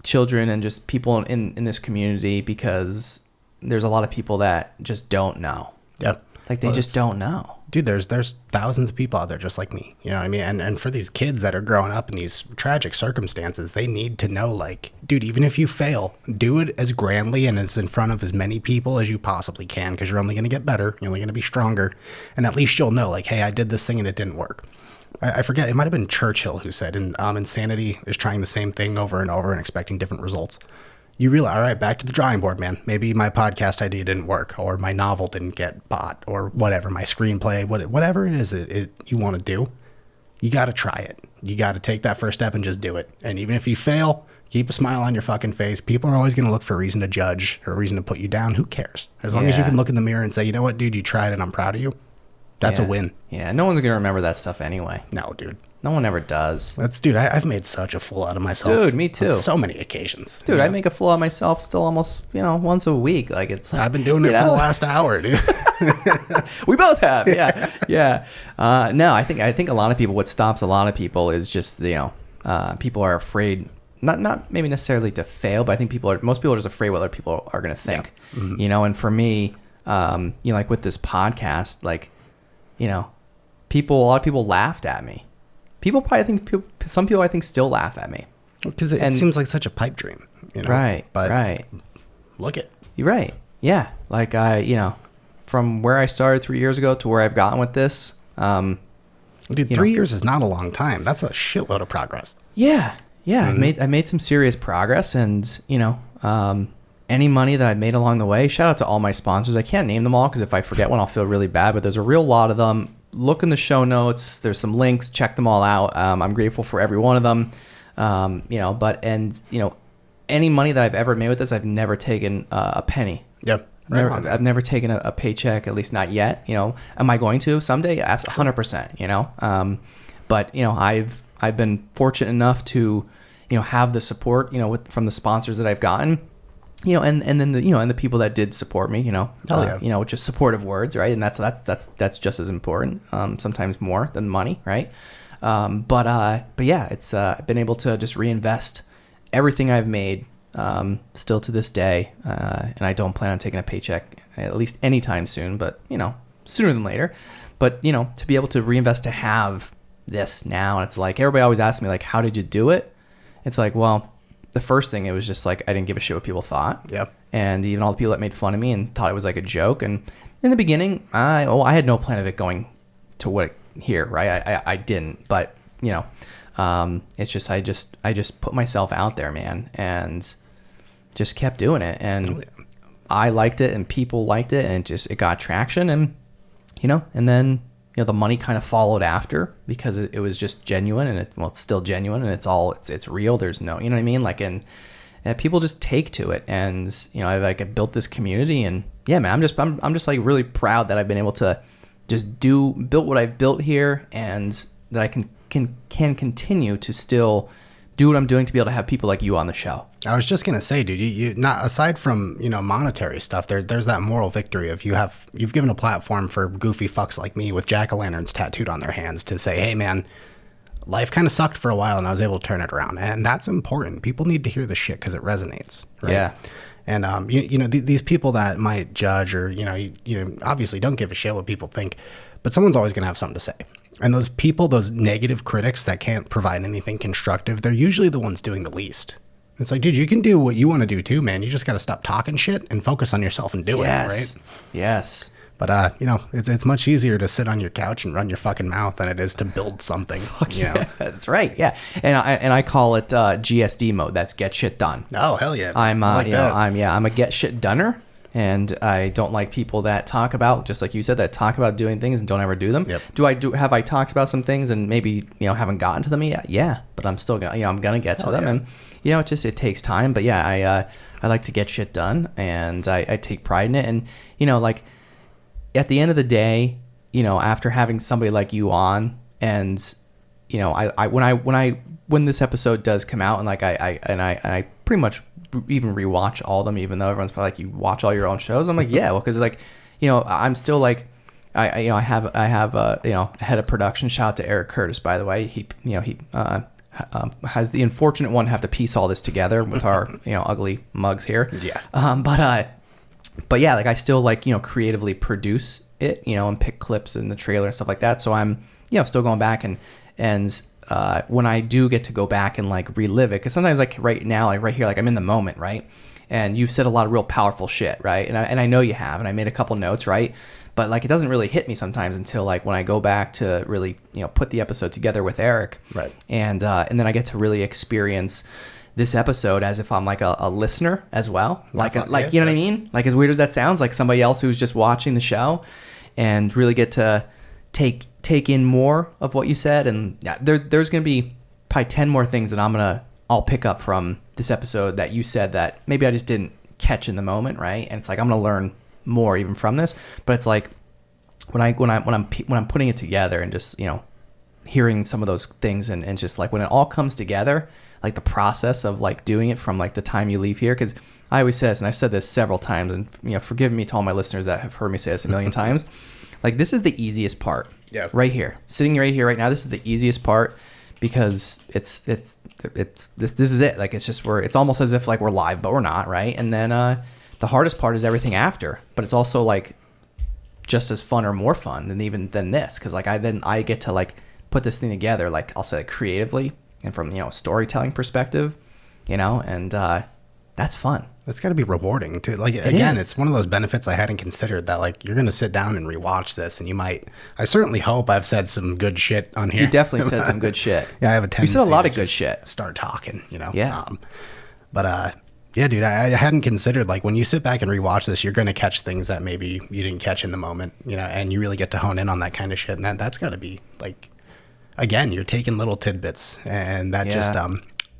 children and just people in this community, because there's a lot of people that just don't know. Yep. Like they just don't know. Dude, there's thousands of people out there just like me. You know what I mean? And for these kids that are growing up in these tragic circumstances, they need to know, like, dude, even if you fail, do it as grandly and as in front of as many people as you possibly can, because you're only going to get better. You're only going to be stronger. And at least you'll know, like, hey, I did this thing and it didn't work. I forget, it might have been Churchill who said, insanity is trying the same thing over and over and expecting different results. You realize, all right, back to the drawing board, man. Maybe my podcast idea didn't work, or my novel didn't get bought, or whatever, my screenplay, whatever it is you want to do, you got to try it. You got to take that first step and just do it. And even if you fail, keep a smile on your fucking face. People are always going to look for a reason to judge or a reason to put you down. Who cares? As long as you can look in the mirror and say, you know what, dude, you tried and I'm proud of you. That's a win. Yeah, no one's going to remember that stuff anyway. No, dude. No one ever does. Dude, I've made such a fool out of myself. Dude, me too. On so many occasions. Dude, I make a fool out of myself still almost, you know, once a week. Like it's like, I've been doing it for the last hour, dude. We both have. Yeah. No, I think a lot of people, what stops a lot of people is just, you know, people are afraid, not maybe necessarily to fail, but I think most people are just afraid what other people are going to think. Yeah. Mm-hmm. You know, and for me, you know, like with this podcast, like, you know, a lot of people laughed at me. some people I think still laugh at me. Because it seems like such a pipe dream, you know? Right. But right. Look it. You're right. Yeah. Like from where I started 3 years ago to where I've gotten with this. Dude, 3 years is not a long time. That's a shitload of progress. Yeah. Yeah. I made some serious progress, and any money that I've made along the way, shout out to all my sponsors. I can't name them all because if I forget one, I'll feel really bad, but there's a real lot of them. Look in the show notes. There's some links. Check them all out. I'm grateful for every one of them. Any money that I've ever made with this, I've never taken a penny. Yep. I've never taken a paycheck, at least not yet. Am I going to someday? 100%. But I've been fortunate enough to, have the support, from the sponsors that I've gotten, and then the people that did support me, just supportive words, right? And that's just as important, sometimes more than money, right? But yeah, it's I've been able to just reinvest everything I've made, still to this day, and I don't plan on taking a paycheck at least anytime soon, but sooner than later. But to be able to reinvest, to have this now, and it's like everybody always asks me, like, how did you do it? It's like, well, the first thing, it was just like I didn't give a shit what people thought. Yep. And even all the people that made fun of me and thought it was like a joke. And in the beginning, I had no plan of it going to what here, right? I didn't, but it's just I just put myself out there, man, and just kept doing it, and I liked it, and people liked it, and it got traction, and and then the money kind of followed after, because it was just genuine, and it's still genuine, and it's real. There's no, you know what I mean, like, and people just take to it, and I built this community, and yeah, man, I'm just like really proud that I've been able to just build what I've built here, and that I can continue to still do what I'm doing, to be able to have people like you on the show. I was just gonna say, dude, you not, aside from monetary stuff, there's that moral victory of you've given a platform for goofy fucks like me with jack-o'-lanterns tattooed on their hands to say, hey man, life kind of sucked for a while and I was able to turn it around, and that's important. People need to hear this shit because it resonates, right? Yeah. And these people that might judge, or obviously don't give a shit what people think, but someone's always gonna have something to say. And those people, those negative critics that can't provide anything constructive, they're usually the ones doing the least. It's like, dude, you can do what you want to do too, man. You just got to stop talking shit and focus on yourself and do it, right? Yes. But, it's much easier to sit on your couch and run your fucking mouth than it is to build something. Yeah, that's right. Yeah. And I call it GSD mode. That's get shit done. Oh, hell yeah. I'm a get shit doner. And I don't like people that talk about, just like you said, that talk about doing things and don't ever do them. Yep. Have I talked about some things and maybe, haven't gotten to them yet? Yeah, but I'm still gonna, I'm gonna get to them. Yeah. And, it takes time, but yeah, I like to get shit done, and I take pride in it. And, like at the end of the day, after having somebody like you on, and, when this episode does come out, and like I pretty much even rewatch all of them, even though everyone's probably like, you watch all your own shows. I'm like, yeah, well, because like, I'm still like, I have a head of production. Shout out to Eric Curtis, by the way. He has the unfortunate one have to piece all this together with our ugly mugs here. Yeah. But yeah, like I still like creatively produce it, and pick clips in the trailer and stuff like that. So I'm still going back and when I do get to go back and like relive it, because sometimes like right now, like right here, like I'm in the moment, right? And you've said a lot of real powerful shit, right? And I know you have, and I made a couple notes, right? But like it doesn't really hit me sometimes until like when I go back to really put the episode together with Eric, right? And then I get to really experience this episode as if I'm like a listener as well, you know what I mean? Like as weird as that sounds, like somebody else who's just watching the show, and really get to take in more of what you said. And yeah, there's going to be probably 10 more things that I'll pick up from this episode that you said that maybe I just didn't catch in the moment, right? And it's like I'm going to learn more even from this. But it's like when I'm putting it together and just hearing some of those things, and just like when it all comes together, like the process of like doing it from like the time you leave here, because I always say this, and I've said this several times, and forgive me to all my listeners that have heard me say this a million times, like this is the easiest part. Yeah. Right here, sitting right here, right now. This is the easiest part, because it's this is it. Like it's just it's almost as if like we're live, but we're not, right? And then the hardest part is everything after, but it's also like just as fun or more fun than this, because like I get to like put this thing together, like I'll say creatively and from, a storytelling perspective, and that's fun. It's got to be rewarding too. Like, again, it's one of those benefits I hadn't considered, that like you're going to sit down and rewatch this, and I certainly hope I've said some good shit on here. You definitely said some good shit. Yeah, I have a tendency. You said a lot of to good shit. Start talking, Yeah. Yeah, dude, I hadn't considered, like, when you sit back and rewatch this, you're going to catch things that maybe you didn't catch in the moment, and you really get to hone in on that kind of shit. And that's got to be, like, again, you're taking little tidbits, and that just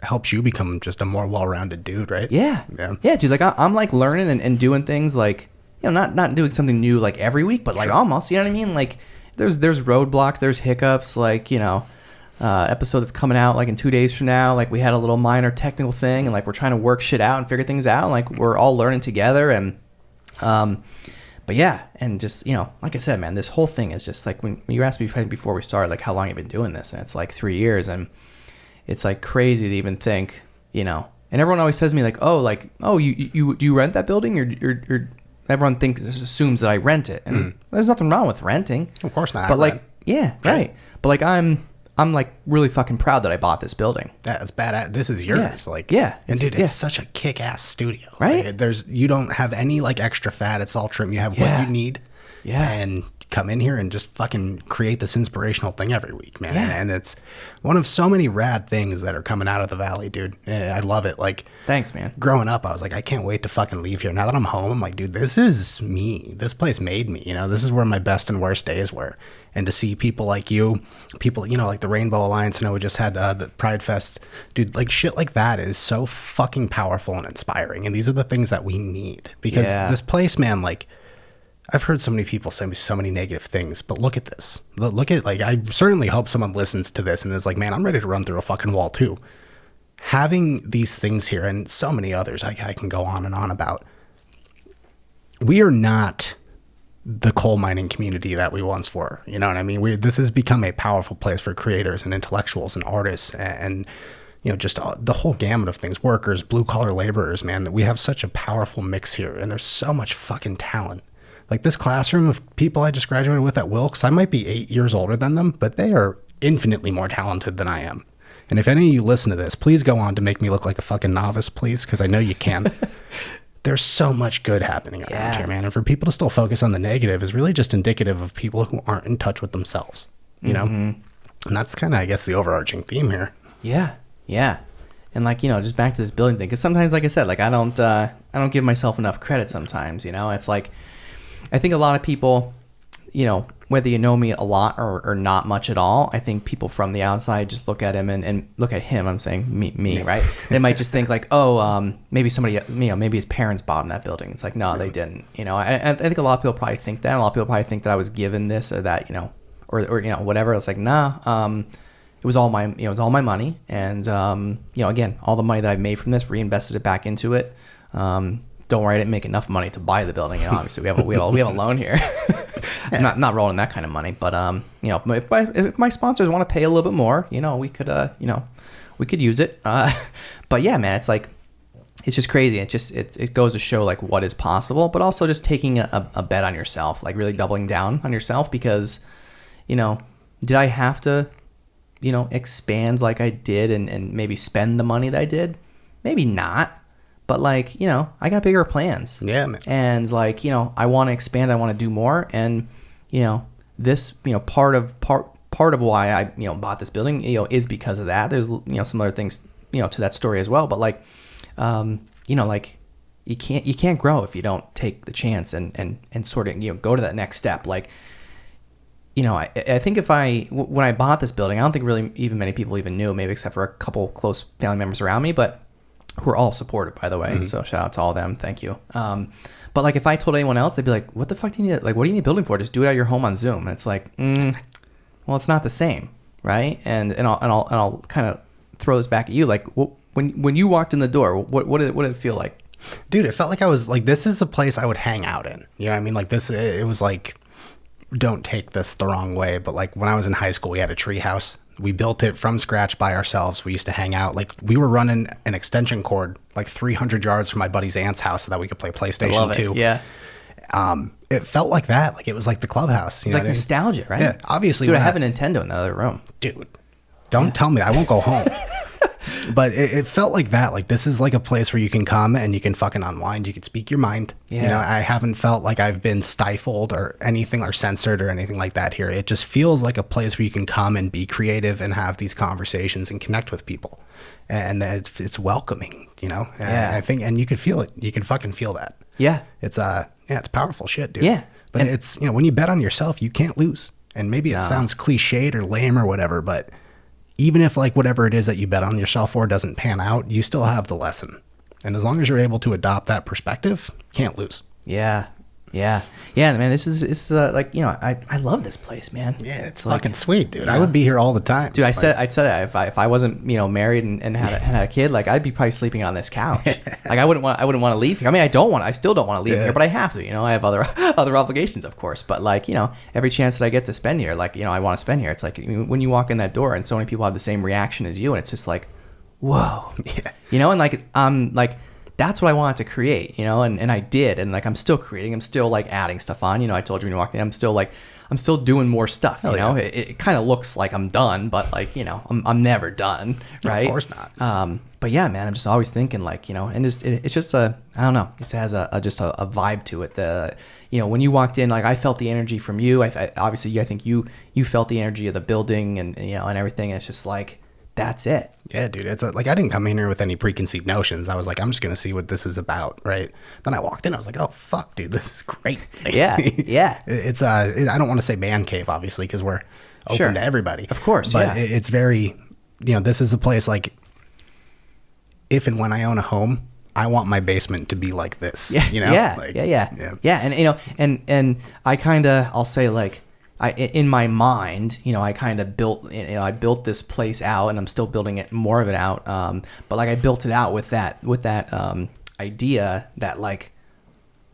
helps you become just a more well-rounded dude, right? Yeah, dude. Like, I'm like learning and doing things, like, not doing something new like every week, but like almost, you know what I mean? Like, there's roadblocks, there's hiccups, like, episode that's coming out like in 2 days from now, like we had a little minor technical thing, and like we're trying to work shit out and figure things out, and like we're all learning together. And but yeah, and just like I said, man, this whole thing is just like, when you asked me before we started, like how long I've been doing this, and it's like 3 years, and it's like crazy to even think, and everyone always says to me like, you do you rent that building? You're everyone assumes that I rent it, and there's nothing wrong with renting, of course not, but like right, but like I'm like really fucking proud that I bought this building. That's bad. This is yours. And dude, it's such a kick-ass studio, right? Like, you don't have any like extra fat. It's all trim. You have what you need. Yeah. And come in here and just fucking create this inspirational thing every week, man. Yeah. And it's one of so many rad things that are coming out of the valley, dude. And I love it. Like, thanks, man. Growing up, I was like, I can't wait to fucking leave here. Now that I'm home, I'm like, dude, this is me. This place made me. This is where my best and worst days were. And to see people like you, people, like the Rainbow Alliance, we just had the Pride Fest, dude, like shit like that is so fucking powerful and inspiring. And these are the things that we need, because this place, man, like, I've heard so many people say so many negative things, but look at this. Look at, like, I certainly hope someone listens to this and is like, man, I'm ready to run through a fucking wall too. Having these things here, and so many others I can go on and on about. We are not the coal mining community that we once were. You know what I mean? This has become a powerful place for creators and intellectuals and artists and just the whole gamut of things, workers, blue collar laborers, man, that we have such a powerful mix here. And there's so much fucking talent. Like this classroom of people I just graduated with at Wilkes, I might be 8 years older than them, but they are infinitely more talented than I am. And if any of you listen to this, please go on to make me look like a fucking novice, please, because I know you can. There's so much good happening around here, man. And for people to still focus on the negative is really just indicative of people who aren't in touch with themselves, know? And that's kind of, I guess, the overarching theme here. Yeah. Yeah. And like, just back to this building thing, because sometimes, like I said, like I don't give myself enough credit sometimes, It's like, I think a lot of people, whether you know me a lot or not much at all, I think people from the outside just look at him and look at him. I'm saying me, right? They might just think like, maybe somebody, maybe his parents bought him that building. It's like, no, they didn't. I think a lot of people probably think that. A lot of people probably think that I was given this or that, or whatever. It's like, nah. It was all my money, and again, all the money that I made from this, reinvested it back into it. Don't worry, I didn't make enough money to buy the building. Obviously, we have a loan here. I'm not rolling that kind of money, but if my sponsors want to pay a little bit more, we could use it. But yeah, man, it's like, it's just crazy. It goes to show like what is possible, but also just taking a bet on yourself, like really doubling down on yourself, because did I have to expand like I did and maybe spend the money that I did? Maybe not. But like, I got bigger plans. Yeah, man. And like, I want to expand. I want to do more. And, this, part of why I, bought this building, is because of that. There's, some other things, to that story as well. But like, like you can't grow if you don't take the chance and sort of, go to that next step. Like, I think when I bought this building, I don't think really even many people even knew, maybe except for a couple close family members around me, but who are all supported, by the way. So shout out to all of them. Thank you. But like, if I told anyone else, they'd be like, what the fuck do you need? Like, what do you need a building for? Just do it at your home on Zoom. And it's like, well, it's not the same. Right. And I'll kind of throw this back at you. Like, when you walked in the door, what did it feel like? Dude, it felt like I was like, this is a place I would hang out in. You know what I mean? Like this, it was like, don't take this the wrong way, but like when I was in high school, we had a tree house. We built it from scratch by ourselves. We used to hang out. Like we were running an extension cord like 300 yards from my buddy's aunt's house so that we could play PlayStation 2. Yeah. it felt like that. Like it was like the clubhouse. It's like nostalgia, right? Yeah, obviously. Dude, I have a Nintendo in the other room. Dude, don't tell me. I won't go home. But it felt like that. Like this is like a place where you can come and you can fucking unwind. You can speak your mind. Yeah. You know, I haven't felt like I've been stifled or anything or censored or anything like that here. It just feels like a place where you can come and be creative and have these conversations and connect with people. And that it's welcoming, you know? And Yeah. I think, and you can feel it. You can fucking feel that. Yeah. It's it's powerful shit, dude. Yeah. But it's, you know, when you bet on yourself, you can't lose. And maybe it sounds cliched or lame or whatever, but even if like whatever it is that you bet on yourself for doesn't pan out, you still have the lesson. And as long as you're able to adopt that perspective, you can't lose. Yeah. Yeah. Yeah, man, it's like, you know, I love this place, man. Yeah, it's like, fucking sweet, dude. I would be here all the time. Dude, I'd say that if I wasn't, you know, married and had a kid, like I'd be probably sleeping on this couch. Like I wouldn't want to leave here. I mean, I still don't want to leave here, but I have to, you know. I have other obligations, of course, but like, you know, every chance that I get to spend here, like, you know, I want to spend here. It's like when you walk in that door and so many people have the same reaction as you, and it's just like, whoa. Yeah. You know, and like that's what I wanted to create, you know, and I did. And like, I'm still creating, I'm still like adding stuff on, you know, I told you when you walked in, I'm still doing more stuff, you know, it kind of looks like I'm done, but like, you know, I'm never done. Right. Of course not. But yeah, man, I'm just always thinking like, you know, and just, it's just I don't know, it has a vibe to it. You know, when you walked in, like I felt the energy from you. Obviously I think you felt the energy of the building and, you know, and everything. And it's just like, that's it. Yeah, dude. It's like I didn't come in here with any preconceived notions. I was like, I'm just gonna see what this is about, right? Then I walked in, I was like, oh fuck, dude, this is great. Yeah, yeah. It's I don't want to say man cave, obviously, because we're open to everybody, of course. But it's very, you know, this is a place like, if and when I own a home, I want my basement to be like this. Yeah, you know, yeah. And you know, and I kind of, I'll say like, in my mind, you know, I kind of built, you know, I built this place out, and I'm still building it, more of it out. But like I built it out with that idea that like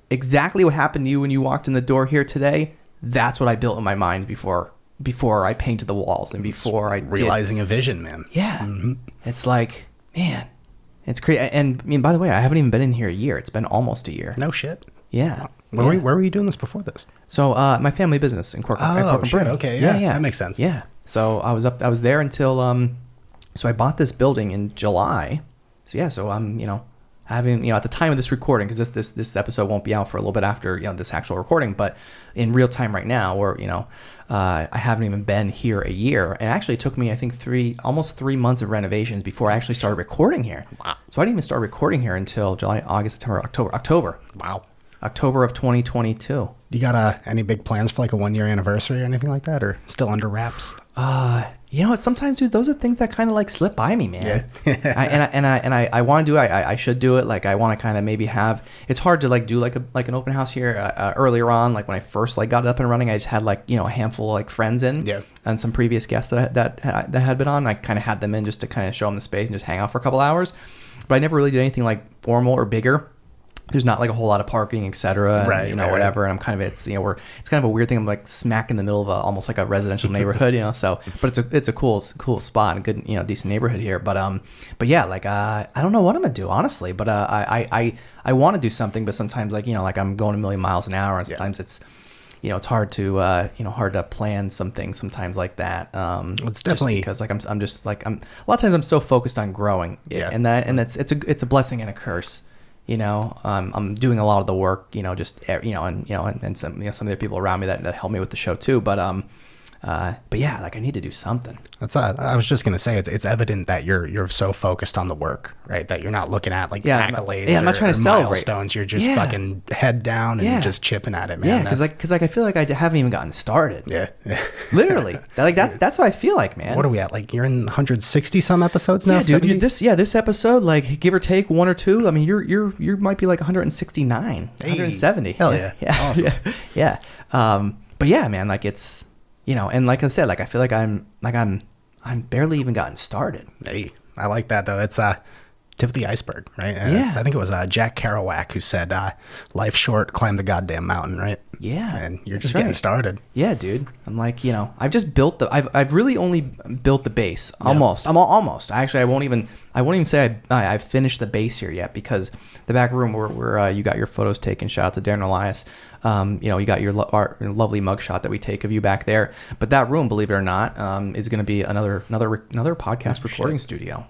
exactly what happened to you when you walked in the door here today. That's what I built in my mind before I painted the walls and before I realizing a vision, man. Yeah, It's like, man, it's crazy. And I mean, by the way, I haven't even been in here a year. It's been almost a year. No shit. Yeah. Where were you doing this before this? So my family business in Corcoran. Oh, shit. Okay. Yeah. That makes sense. Yeah. So I was there until so I bought this building in July. So yeah. So I'm, you know, having, you know, at the time of this recording, because this episode won't be out for a little bit after, you know, this actual recording, but in real time right now, or, you know, I haven't even been here a year. And actually it took me, I think, almost 3 months of renovations before I actually started recording here. Wow. So I didn't even start recording here until July, August, September, October. Wow. October of 2022. You got any big plans for like a 1 year anniversary or anything like that, or still under wraps? You know what? Sometimes, dude, those are things that kind of like slip by me, man. Yeah. I want to do it. I should do it. Like I want to kind of maybe have. It's hard to like do like an open house here. Earlier on, like when I first like got it up and running, I just had like, you know, a handful of like friends in, and some previous guests that had been on. I kind of had them in just to kind of show them the space and just hang out for a couple hours. But I never really did anything like formal or bigger. There's not like a whole lot of parking, etc. Right, you know, whatever. And I'm kind of, it's, you know, it's kind of a weird thing. I'm like smack in the middle of almost like a residential neighborhood, you know. So, but it's a cool spot and good, you know, decent neighborhood here. But yeah, like I don't know what I'm gonna do, honestly. But I want to do something, but sometimes, like, you know, like I'm going a million miles an hour, and sometimes it's, you know, it's hard to plan something sometimes like that. It's definitely because like I'm just like, a lot of times I'm so focused on growing, and it's a blessing and a curse. You know, I'm doing a lot of the work, you know, just, you know, and some, you know, some of the people around me that help me with the show too. But yeah, like I need to do something. That's I was just gonna say it's evident that you're so focused on the work, right? That you're not looking at like accolades. I'm not trying to celebrate milestones. You're just fucking head down and just chipping at it, man. Yeah, because I feel like I haven't even gotten started. Yeah. Literally, like that's what I feel like, man. What are we at? Like you're in 160 some episodes now. Yeah, dude. This episode, like give or take 1 or 2. I mean, you might be like 169, 170. Hell yeah. Awesome. Yeah. But yeah, man, like it's. You know, and like I said, like I feel like I'm barely even gotten started. Hey, I like that though. It's tip of the iceberg, right? I think it was Jack Kerouac who said, "Life's short, climb the goddamn mountain," right? Yeah, and you're just getting started. Yeah, dude. I'm like, you know, I've just built I've really only built the base. Almost. I'm almost. Actually, I won't even I won't even say I've finished the base here yet, because the back room where you got your photos taken, shout out to Darren Elias, you got your lovely mugshot that we take of you back there. But that room, believe it or not, is going to be another podcast recording studio.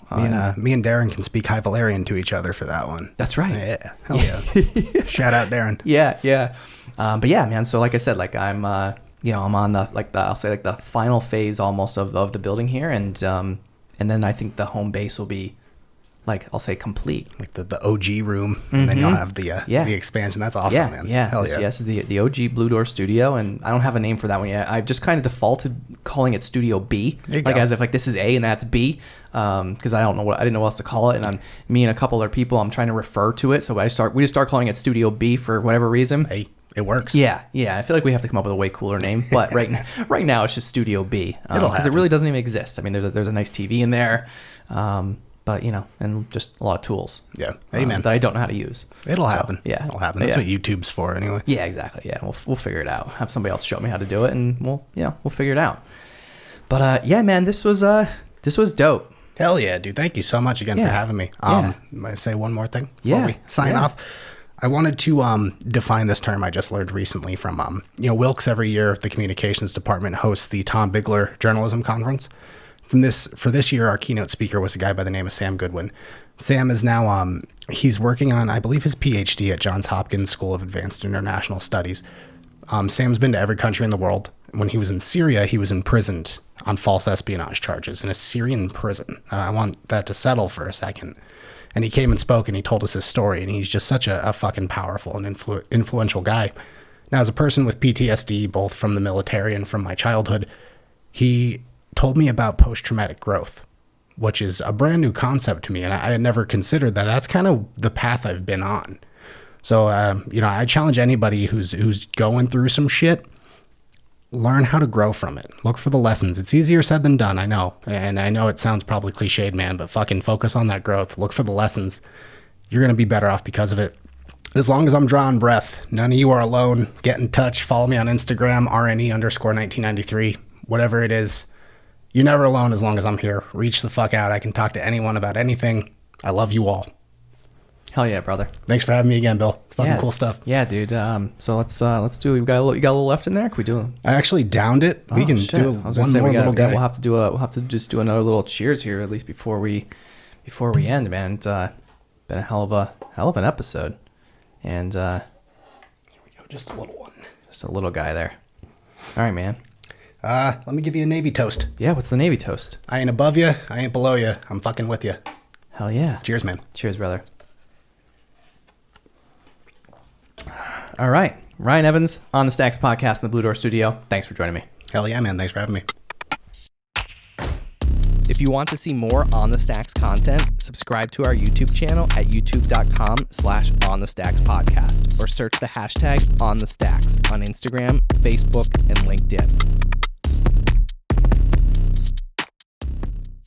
Me and Darren can speak High Valerian to each other for that one. That's right. Yeah, hell yeah. Shout out Darren. Yeah. But yeah, man. So like I said, like I'm on the final phase almost of the building here, and then I think the home base will be, like, I'll say complete. Like the OG room, and then you'll have the expansion. That's awesome, man. Yeah, hell yeah. Yes, the OG Blue Door Studio, and I don't have a name for that one yet. I've just kind of defaulted calling it Studio B, like as if like this is A and that's B, because I didn't know what else to call it, and me and a couple other people, I'm trying to refer to it, so we just start calling it Studio B for whatever reason. Hey, it works. Yeah. I feel like we have to come up with a way cooler name, but right now it's just Studio B, because it really doesn't even exist. I mean, there's a nice TV in there. But, and just a lot of tools. Yeah. Amen. That I don't know how to use. It'll happen. Yeah. It'll happen. That's what YouTube's for anyway. Yeah, exactly. Yeah. We'll figure it out. Have somebody else show me how to do it, and we'll figure it out. But, yeah, man, this was dope. Hell yeah, dude. Thank you so much again for having me. Might I say one more thing before we sign off? I wanted to define this term I just learned recently from, Wilkes every year, the communications department hosts the Tom Bigler Journalism Conference. For this year, our keynote speaker was a guy by the name of Sam Goodwin. Sam is now, he's working on, I believe, his PhD at Johns Hopkins School of Advanced International Studies. Sam's been to every country in the world. When he was in Syria, he was imprisoned on false espionage charges in a Syrian prison. I want that to settle for a second. And he came and spoke, and he told us his story, and he's just such a fucking powerful and influential guy. Now, as a person with PTSD, both from the military and from my childhood, he told me about post-traumatic growth, which is a brand new concept to me, and I had never considered that. That's kind of the path I've been on. So, I challenge anybody who's going through some shit, learn how to grow from it. Look for the lessons. It's easier said than done, I know. And I know it sounds probably cliched, man, but fucking focus on that growth. Look for the lessons. You're going to be better off because of it. As long as I'm drawing breath, none of you are alone. Get in touch. Follow me on Instagram, RNE_1993. Whatever it is. You're never alone as long as I'm here. Reach the fuck out. I can talk to anyone about anything. I love you all. Hell yeah, brother. Thanks for having me again, Bill. It's fucking cool stuff. Yeah, dude. So let's do. You got a little left in there. Can we do? I actually downed it. We can do one more little guy. We'll have to just do another little cheers here at least before we end, man. It's been a hell of an episode, and here we go. Just a little one. Just a little guy there. All right, man. Let me give you a Navy toast. Yeah, what's the Navy toast? I ain't above you. I ain't below you. I'm fucking with you. Hell yeah. Cheers, man. Cheers, brother. All right. Ryan Evans on the Stacks podcast in the Blue Door Studio. Thanks for joining me. Hell yeah, man. Thanks for having me. If you want to see more On the Stacks content, subscribe to our YouTube channel at youtube.com/onthestackspodcast or search the hashtag OnTheStacks on Instagram, Facebook, and LinkedIn.